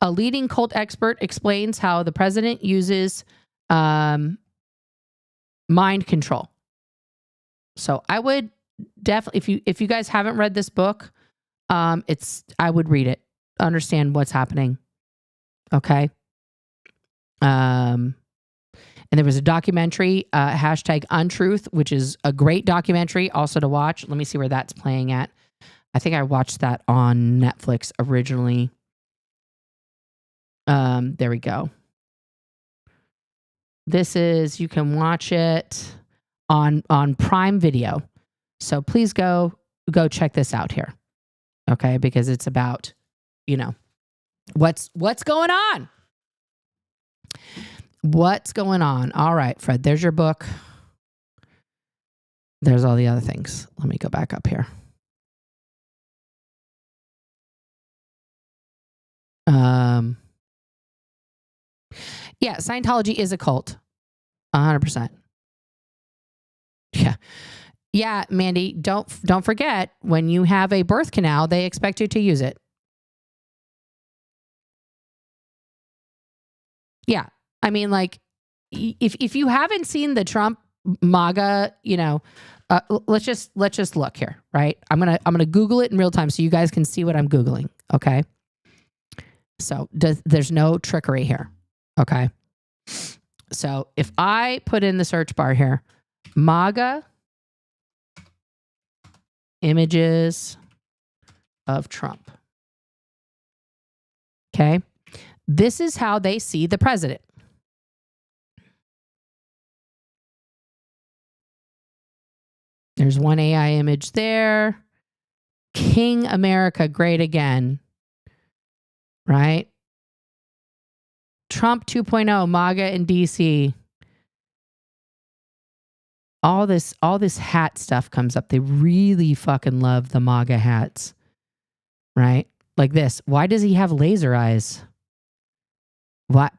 a leading cult expert explains how the president uses mind control. So I would definitely, if you guys haven't read this book, I would read it, understand what's happening. Okay. And there was a documentary, hashtag Untruth, which is a great documentary also to watch. Let me see where that's playing at. I think I watched that on Netflix originally. There we go. You can watch it on Prime Video. So please go check this out here. Okay, because it's about, what's going on. What's going on? All right, Fred, there's your book. There's all the other things. Let me go back up here. Yeah, Scientology is a cult. 100%. Yeah. Yeah, Mandy, don't forget, when you have a birth canal, they expect you to use it. Yeah. I mean, like, if you haven't seen the Trump MAGA, let's just look here, right? I'm gonna Google it in real time so you guys can see what I'm Googling. Okay. So there's no trickery here. Okay. So if I put in the search bar here, MAGA images of Trump. Okay. This is how they see the president. There's one AI image there. King America, great again. Right? Trump 2.0, MAGA in DC. All this hat stuff comes up. They really fucking love the MAGA hats. Right? Like this. Why does he have laser eyes? Why?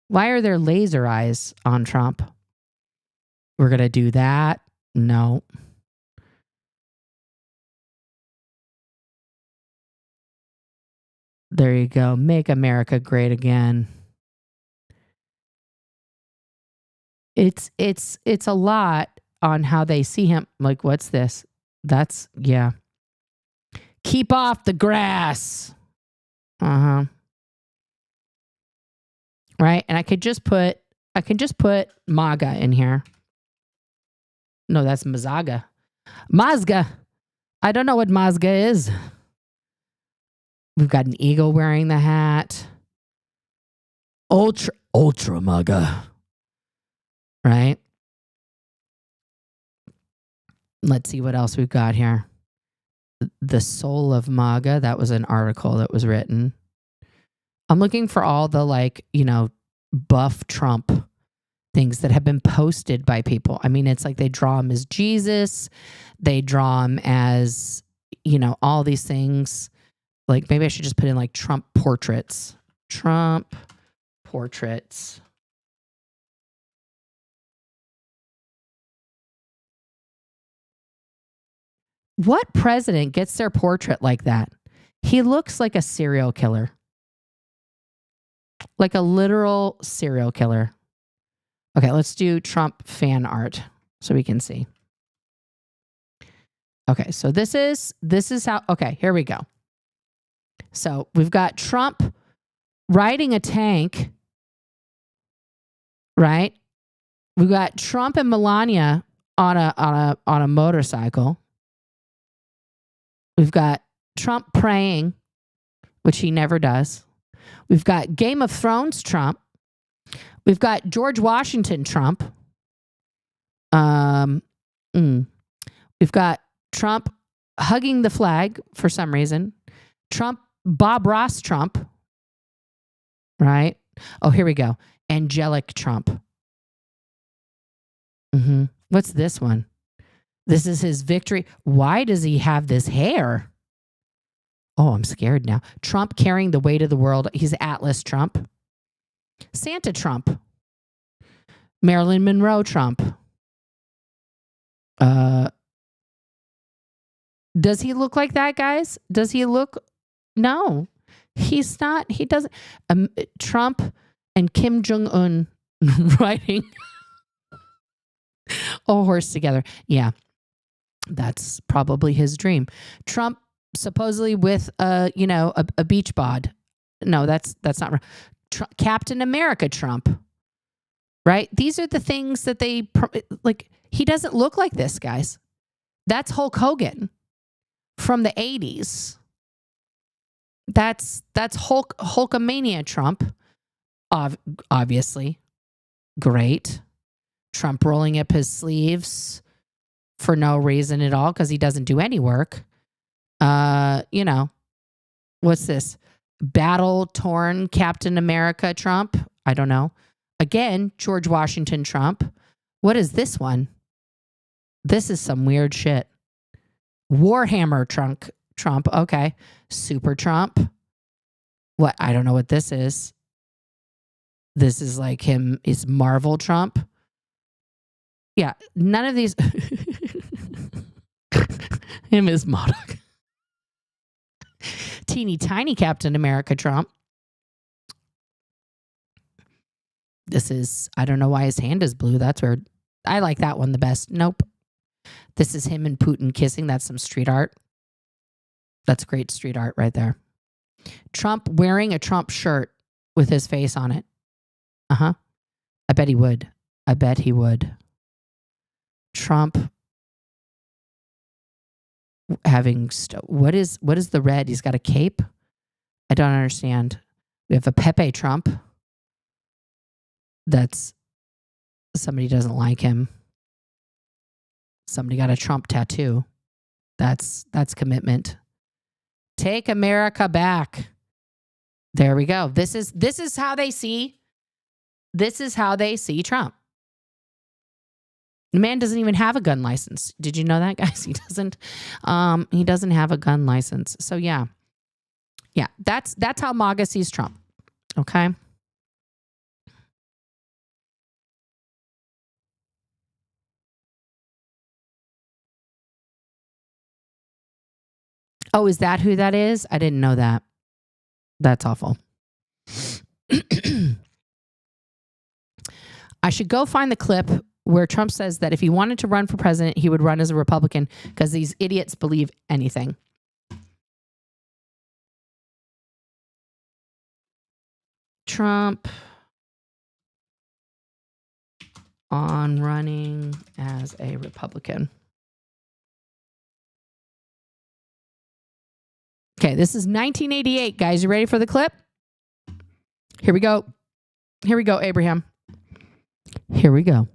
Why are there laser eyes on Trump? We're going to do that. No. There you go. Make America great again. It's a lot on how they see him. Like, what's this? That's, yeah. Keep off the grass. Uh-huh. Right? And I can just put MAGA in here. No, that's Mazaga. Mazga. I don't know what Mazga is. We've got an eagle wearing the hat. Ultra MAGA. Right? Let's see what else we've got here. The soul of MAGA. That was an article that was written. I'm looking for all the, like, you know, buff Trump things that have been posted by people. I mean, it's like they draw him as Jesus. They draw him as, you know, all these things. Like, maybe I should just put in like Trump portraits. Trump portraits. What president gets their portrait like that? He looks like a serial killer. Like a literal serial killer. Okay, let's do Trump fan art so we can see. Okay, so this is how, okay, here we go. So we've got Trump riding a tank, right? We've got Trump and Melania on a motorcycle. We've got Trump praying, which he never does. We've got Game of Thrones Trump. We've got George Washington Trump. We've got Trump hugging the flag for some reason. Trump, Bob Ross Trump. Right? Oh, here we go. Angelic Trump. What's this one? This is his victory. Why does he have this hair? Oh, I'm scared now. Trump carrying the weight of the world. He's Atlas Trump. Santa Trump. Marilyn Monroe Trump. Does he look like that, guys? Does he look? No, he's not. He doesn't. Trump and Kim Jong-un riding a horse together. Yeah, that's probably his dream. Trump supposedly with a beach bod. No, that's not right. Captain America Trump. Right? These are the things that they like. He doesn't look like this, guys. That's Hulk Hogan from the 80s. That's Hulkamania Trump. Obviously. Great. Trump rolling up his sleeves for no reason at all because he doesn't do any work. What's this? Battle-torn Captain America Trump? I don't know. Again, George Washington Trump. What is this one? This is some weird shit. Warhammer Trump. Okay. Super Trump. What? I don't know what this is. This is like him. Is Marvel Trump? Yeah. None of these. Him is Modoc. Teeny tiny Captain America Trump. This is, I don't know why his hand is blue. That's weird. I like that one the best. Nope. This is him and Putin kissing. That's some street art. That's great street art right there. Trump wearing a Trump shirt with his face on it. I bet he would. I bet he would. Trump having what is the red? He's got a cape. I don't understand. We have a Pepe Trump. That's somebody doesn't like him. Somebody got a Trump tattoo. That's commitment. Take America back. There we go. This is how they see. This is how they see Trump. The man doesn't even have a gun license. Did you know that, guys? He doesn't. He doesn't have a gun license. So yeah. That's how MAGA sees Trump. Okay. Oh, is that who that is? I didn't know that. That's awful. I should go find the clip where Trump says that if he wanted to run for president, he would run as a Republican because these idiots believe anything. Trump on running as a Republican. Okay, this is 1988, guys. You ready for the clip? Here we go. Here we go, Abraham. Here we go.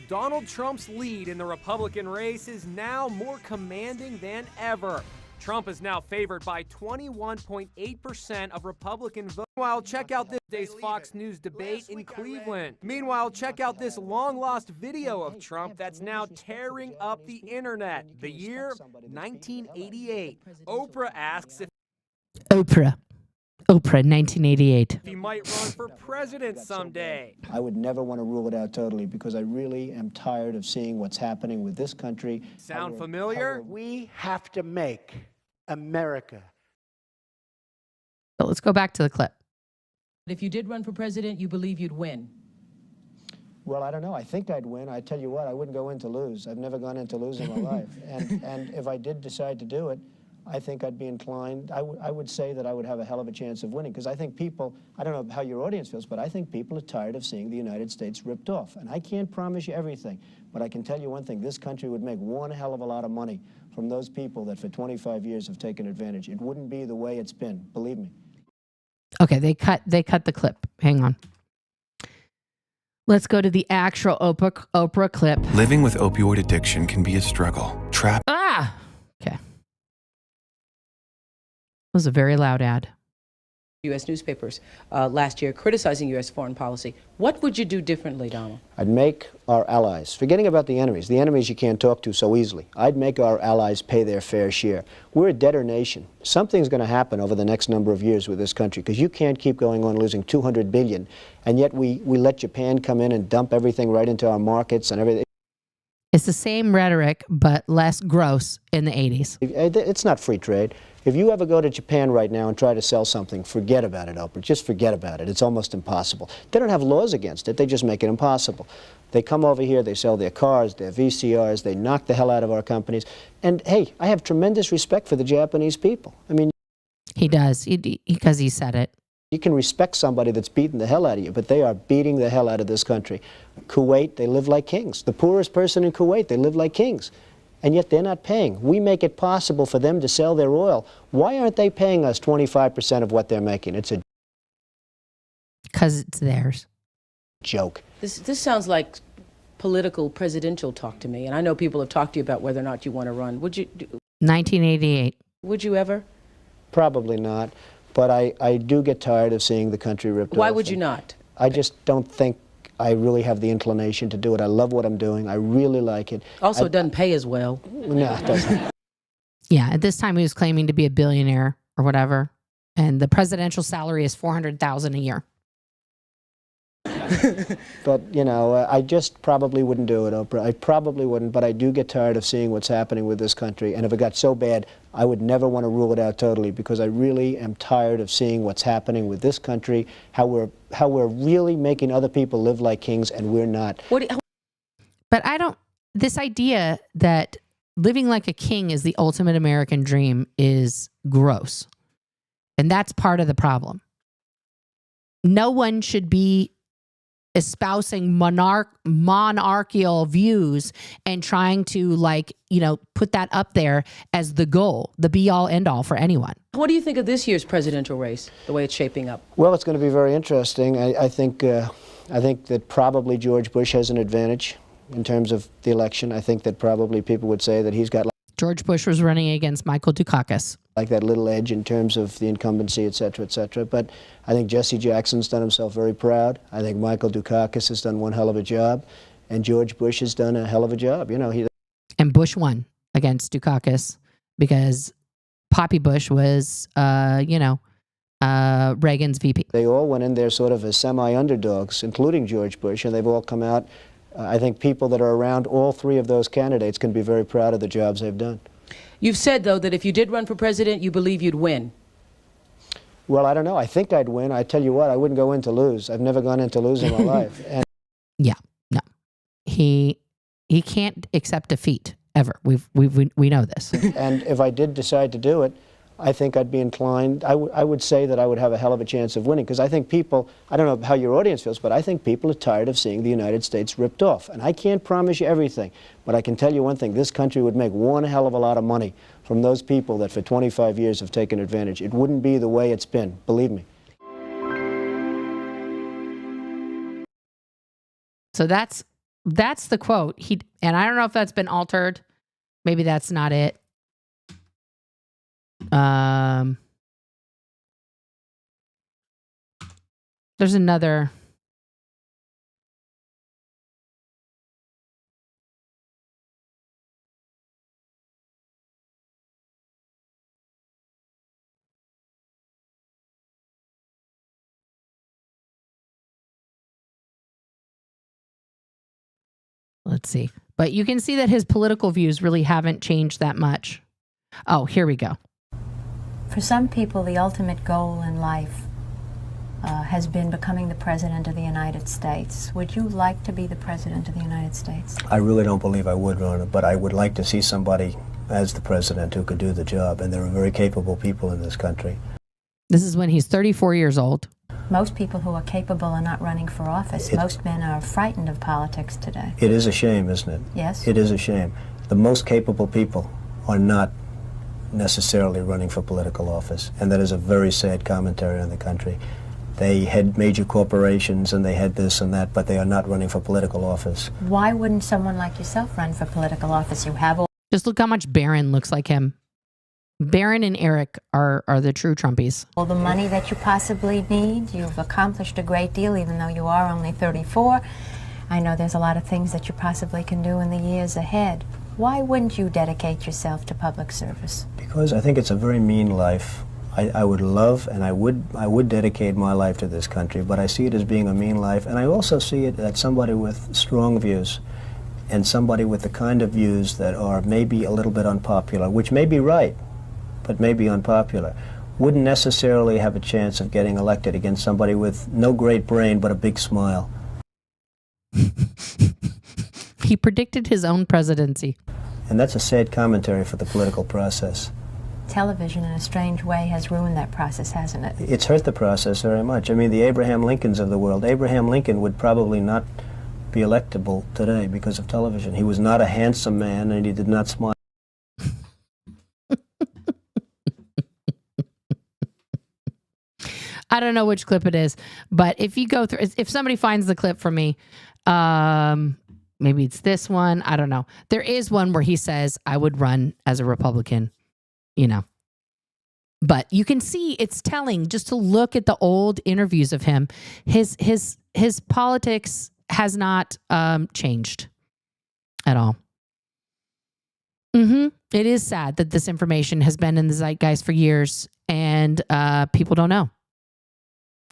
Donald Trump's lead in the Republican race is now more commanding than ever. Trump is now favored by 21.8% of Republican votes. Meanwhile, check out this day's Fox News debate in Cleveland. Meanwhile, check out this long-lost video of Trump that's now tearing up the internet. The year, 1988. Oprah asks if Oprah, 1988. he might run for president someday. I would never want to rule it out totally because I really am tired of seeing what's happening with this country. Sound familiar? We have to make America. So let's go back to the clip. If you did run for president, you believe you'd win? Well, I don't know. I think I'd win. I tell you what, I wouldn't go in to lose. I've never gone in to lose in my life. And if I did decide to do it, I think I'd be inclined, I would say that I would have a hell of a chance of winning because I think people, I don't know how your audience feels, but I think people are tired of seeing the United States ripped off. And I can't promise you everything, but I can tell you one thing, this country would make one hell of a lot of money from those people that for 25 years have taken advantage. It wouldn't be the way it's been, believe me. Okay, they cut the clip. Hang on. Let's go to the actual Oprah clip. Living with opioid addiction can be a struggle. Okay. It Was a very loud ad. U.S. newspapers last year criticizing U.S. foreign policy. What would you do differently, Donald? I'd make our allies, forgetting about the enemies you can't talk to so easily, I'd make our allies pay their fair share. We're a debtor nation. Something's going to happen over the next number of years with this country because you can't keep going on losing $200 billion, and yet we let Japan come in and dump everything right into our markets and everything. It's the same rhetoric, but less gross in the 80s. It's not free trade. If you ever go to Japan right now and try to sell something, forget about it, Oprah. Just forget about it. It's almost impossible. They don't have laws against it. They just make it impossible. They come over here, they sell their cars, their VCRs, they knock the hell out of our companies. And, hey, I have tremendous respect for the Japanese people. I mean... He does, because he said it. You can respect somebody that's beating the hell out of you, but they are beating the hell out of this country. Kuwait, they live like kings. The poorest person in Kuwait, they live like kings. And yet they're not paying. We make it possible for them to sell their oil. Why aren't they paying us 25% of what they're making? It's a... Because it's theirs. Joke. This sounds like political presidential talk to me, and I know people have talked to you about whether or not you want to run. Would you? 1988. Would you ever? Probably not. But I do get tired of seeing the country ripped off. Why would you not? I just don't think I really have the inclination to do it. I love what I'm doing. I really like it. Also, it doesn't pay as well. No, it doesn't. Yeah, at this time he was claiming to be a billionaire or whatever, and the presidential salary is $400,000 a year. But, you know, I just probably wouldn't do it, Oprah. I probably wouldn't, but I do get tired of seeing what's happening with this country. And if it got so bad, I would never want to rule it out totally because I really am tired of seeing what's happening with this country, how we're really making other people live like kings and we're not. But this idea that living like a king is the ultimate American dream is gross. And that's part of the problem. No one should be espousing monarchical views and trying to, like, you know, put that up there as the goal, the be-all, end-all for anyone. What do you think of this year's presidential race, the way it's shaping up? Well, it's going to be very interesting. I think that probably George Bush has an advantage in terms of the election. I think that probably people would say that he's got... George Bush was running against Michael Dukakis. Like that little edge in terms of the incumbency, et cetera, et cetera. But I think Jesse Jackson's done himself very proud. I think Michael Dukakis has done one hell of a job. And George Bush has done a hell of a job. You know, And Bush won against Dukakis because Poppy Bush was, Reagan's VP. They all went in there sort of as semi-underdogs, including George Bush, and they've all come out I think people that are around all three of those candidates can be very proud of the jobs they've done. You've said, though, that if you did run for president, you believe you'd win. Well, I don't know. I think I'd win. I tell you what, I wouldn't go in to lose. I've never gone in to lose in my life. And Yeah, no, he can't accept defeat ever. We know this. and if I did decide to do it, I think I'd be inclined, I would say that I would have a hell of a chance of winning, because I think people, I don't know how your audience feels, but I think people are tired of seeing the United States ripped off. And I can't promise you everything, but I can tell you one thing, this country would make one hell of a lot of money from those people that for 25 years have taken advantage. It wouldn't be the way it's been, believe me. So that's the quote. And I don't know if that's been altered. Maybe that's not it. There's another. Let's see. But you can see that his political views really haven't changed that much. Oh, here we go. For some people, the ultimate goal in life has been becoming the President of the United States. Would you like to be the President of the United States? I really don't believe I would run it, but I would like to see somebody as the President who could do the job, and there are very capable people in this country. This is when he's 34 years old. Most people who are capable are not running for office. Most men are frightened of politics today. It is a shame, isn't it? Yes. It is a shame. The most capable people are not necessarily running for political office, and that is a very sad commentary on the country. They had major corporations and they had this and that, but they are not running for political office. Why wouldn't someone like yourself run for political office? You have all... Just look how much Barron looks like him. Barron and Eric are the true Trumpies. All the money that you possibly need. You've accomplished a great deal, even though you are only 34. I know there's a lot of things that you possibly can do in the years ahead. Why wouldn't you dedicate yourself to public service? Because I think it's a very mean life. I would love and I would dedicate my life to this country, but I see it as being a mean life, and I also see it as somebody with strong views and somebody with the kind of views that are maybe a little bit unpopular, which may be right, but may be unpopular, wouldn't necessarily have a chance of getting elected against somebody with no great brain but a big smile. He predicted his own presidency. And that's a sad commentary for the political process. Television, in a strange way, has ruined that process, hasn't it? It's hurt the process very much. I mean, the Abraham Lincolns of the world. Abraham Lincoln would probably not be electable today because of television. He was not a handsome man, and he did not smile. I don't know which clip it is, but if you go through, if somebody finds the clip for me, maybe it's this one. I don't know. There is one where he says, I would run as a Republican, you know. But you can see it's telling just to look at the old interviews of him. His politics has not changed at all. It is sad that this information has been in the zeitgeist for years and people don't know.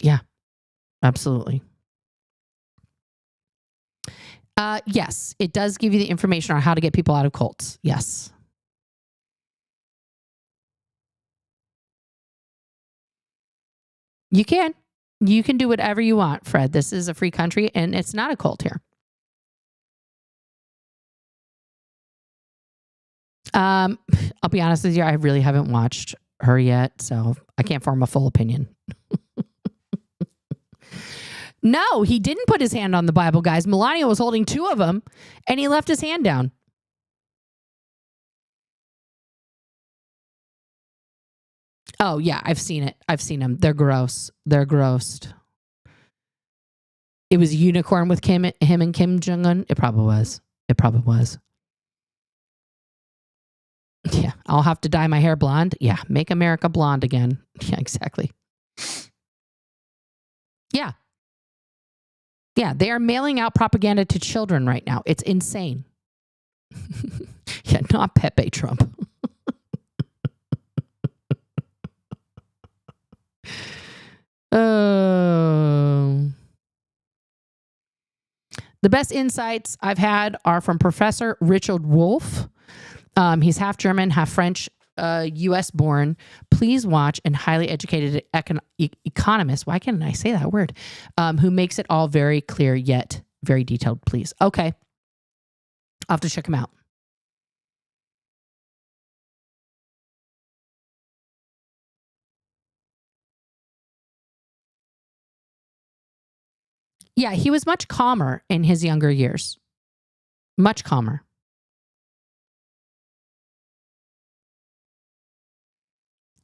Yeah, absolutely. Yes, it does give you the information on how to get people out of cults. Yes. You can. You can do whatever you want, Fred. This is a free country, and it's not a cult here. I'll be honest with you, I really haven't watched her yet, so I can't form a full opinion. No, he didn't put his hand on the Bible, guys. Melania was holding two of them, and he left his hand down. Oh, yeah, I've seen it. I've seen them. They're gross. They're gross. It was a unicorn with him and Kim Jong-un. It probably was. It probably was. Yeah, I'll have to dye my hair blonde. Yeah, make America blonde again. Yeah, exactly. Yeah. Yeah, they are mailing out propaganda to children right now. It's insane. Yeah, not Pepe Trump. Oh. The best insights I've had are from Professor Richard Wolff. He's half German, half French, U.S. born. Please watch and highly educated economist. Why can't I say that word? Who makes it all very clear yet very detailed. Please. Okay. I'll have to check him out. Yeah, he was much calmer in his younger years. Much calmer.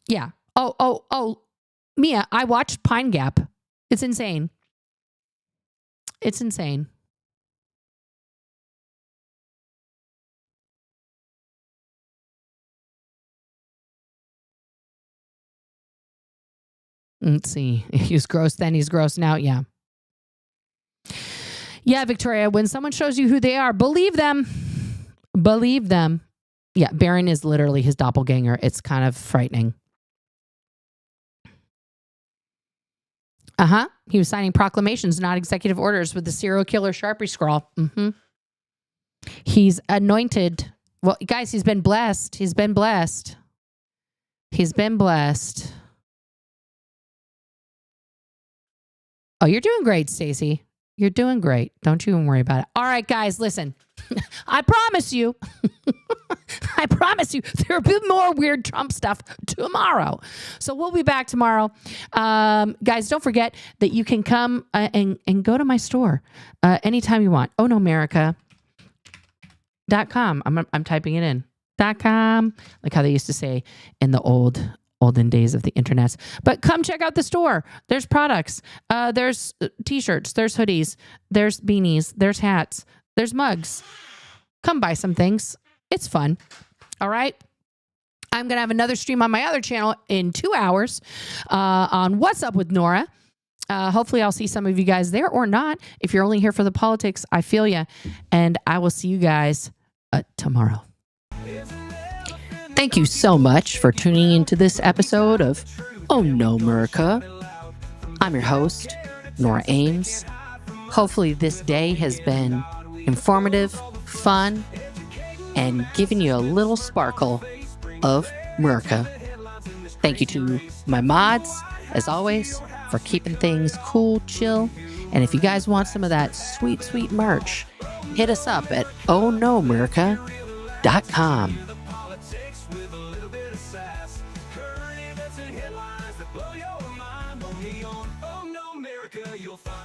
Yeah. Oh, Mia, I watched Pine Gap. It's insane. It's insane. Let's see. He was gross then, he's gross now. Yeah. Yeah, Victoria, when someone shows you who they are, believe them. Believe them. Yeah, Barron is literally his doppelganger. It's kind of frightening. He was signing proclamations, not executive orders, with the serial killer Sharpie scrawl. He's anointed. Well, guys, he's been blessed. He's been blessed. He's been blessed. Oh, you're doing great, Stacey. You're doing great. Don't you even worry about it. All right, guys, listen. I promise you, there'll be more weird Trump stuff tomorrow. So we'll be back tomorrow. Guys, don't forget that you can come and go to my store anytime you want. ohnomerica.com. I'm typing it in. .com, like how they used to say in the olden days of the internet. But come check out the store. There's products. There's t-shirts. There's hoodies. There's beanies. There's hats. There's mugs. Come buy some things. It's fun. All right. I'm going to have another stream on my other channel in 2 hours on What's Up with Nora. Hopefully I'll see some of you guys there or not. If you're only here for the politics, I feel you. And I will see you guys tomorrow. Thank you so much for tuning into this episode of Oh No, America. I'm your host, Nora Ames. Hopefully this day has been informative, fun, and given you a little sparkle of America. Thank you to my mods, as always, for keeping things cool, chill. And if you guys want some of that sweet, sweet merch, hit us up at ohnomerica.com. Current events and headlines that blow your mind. Only on Oh No America you'll find.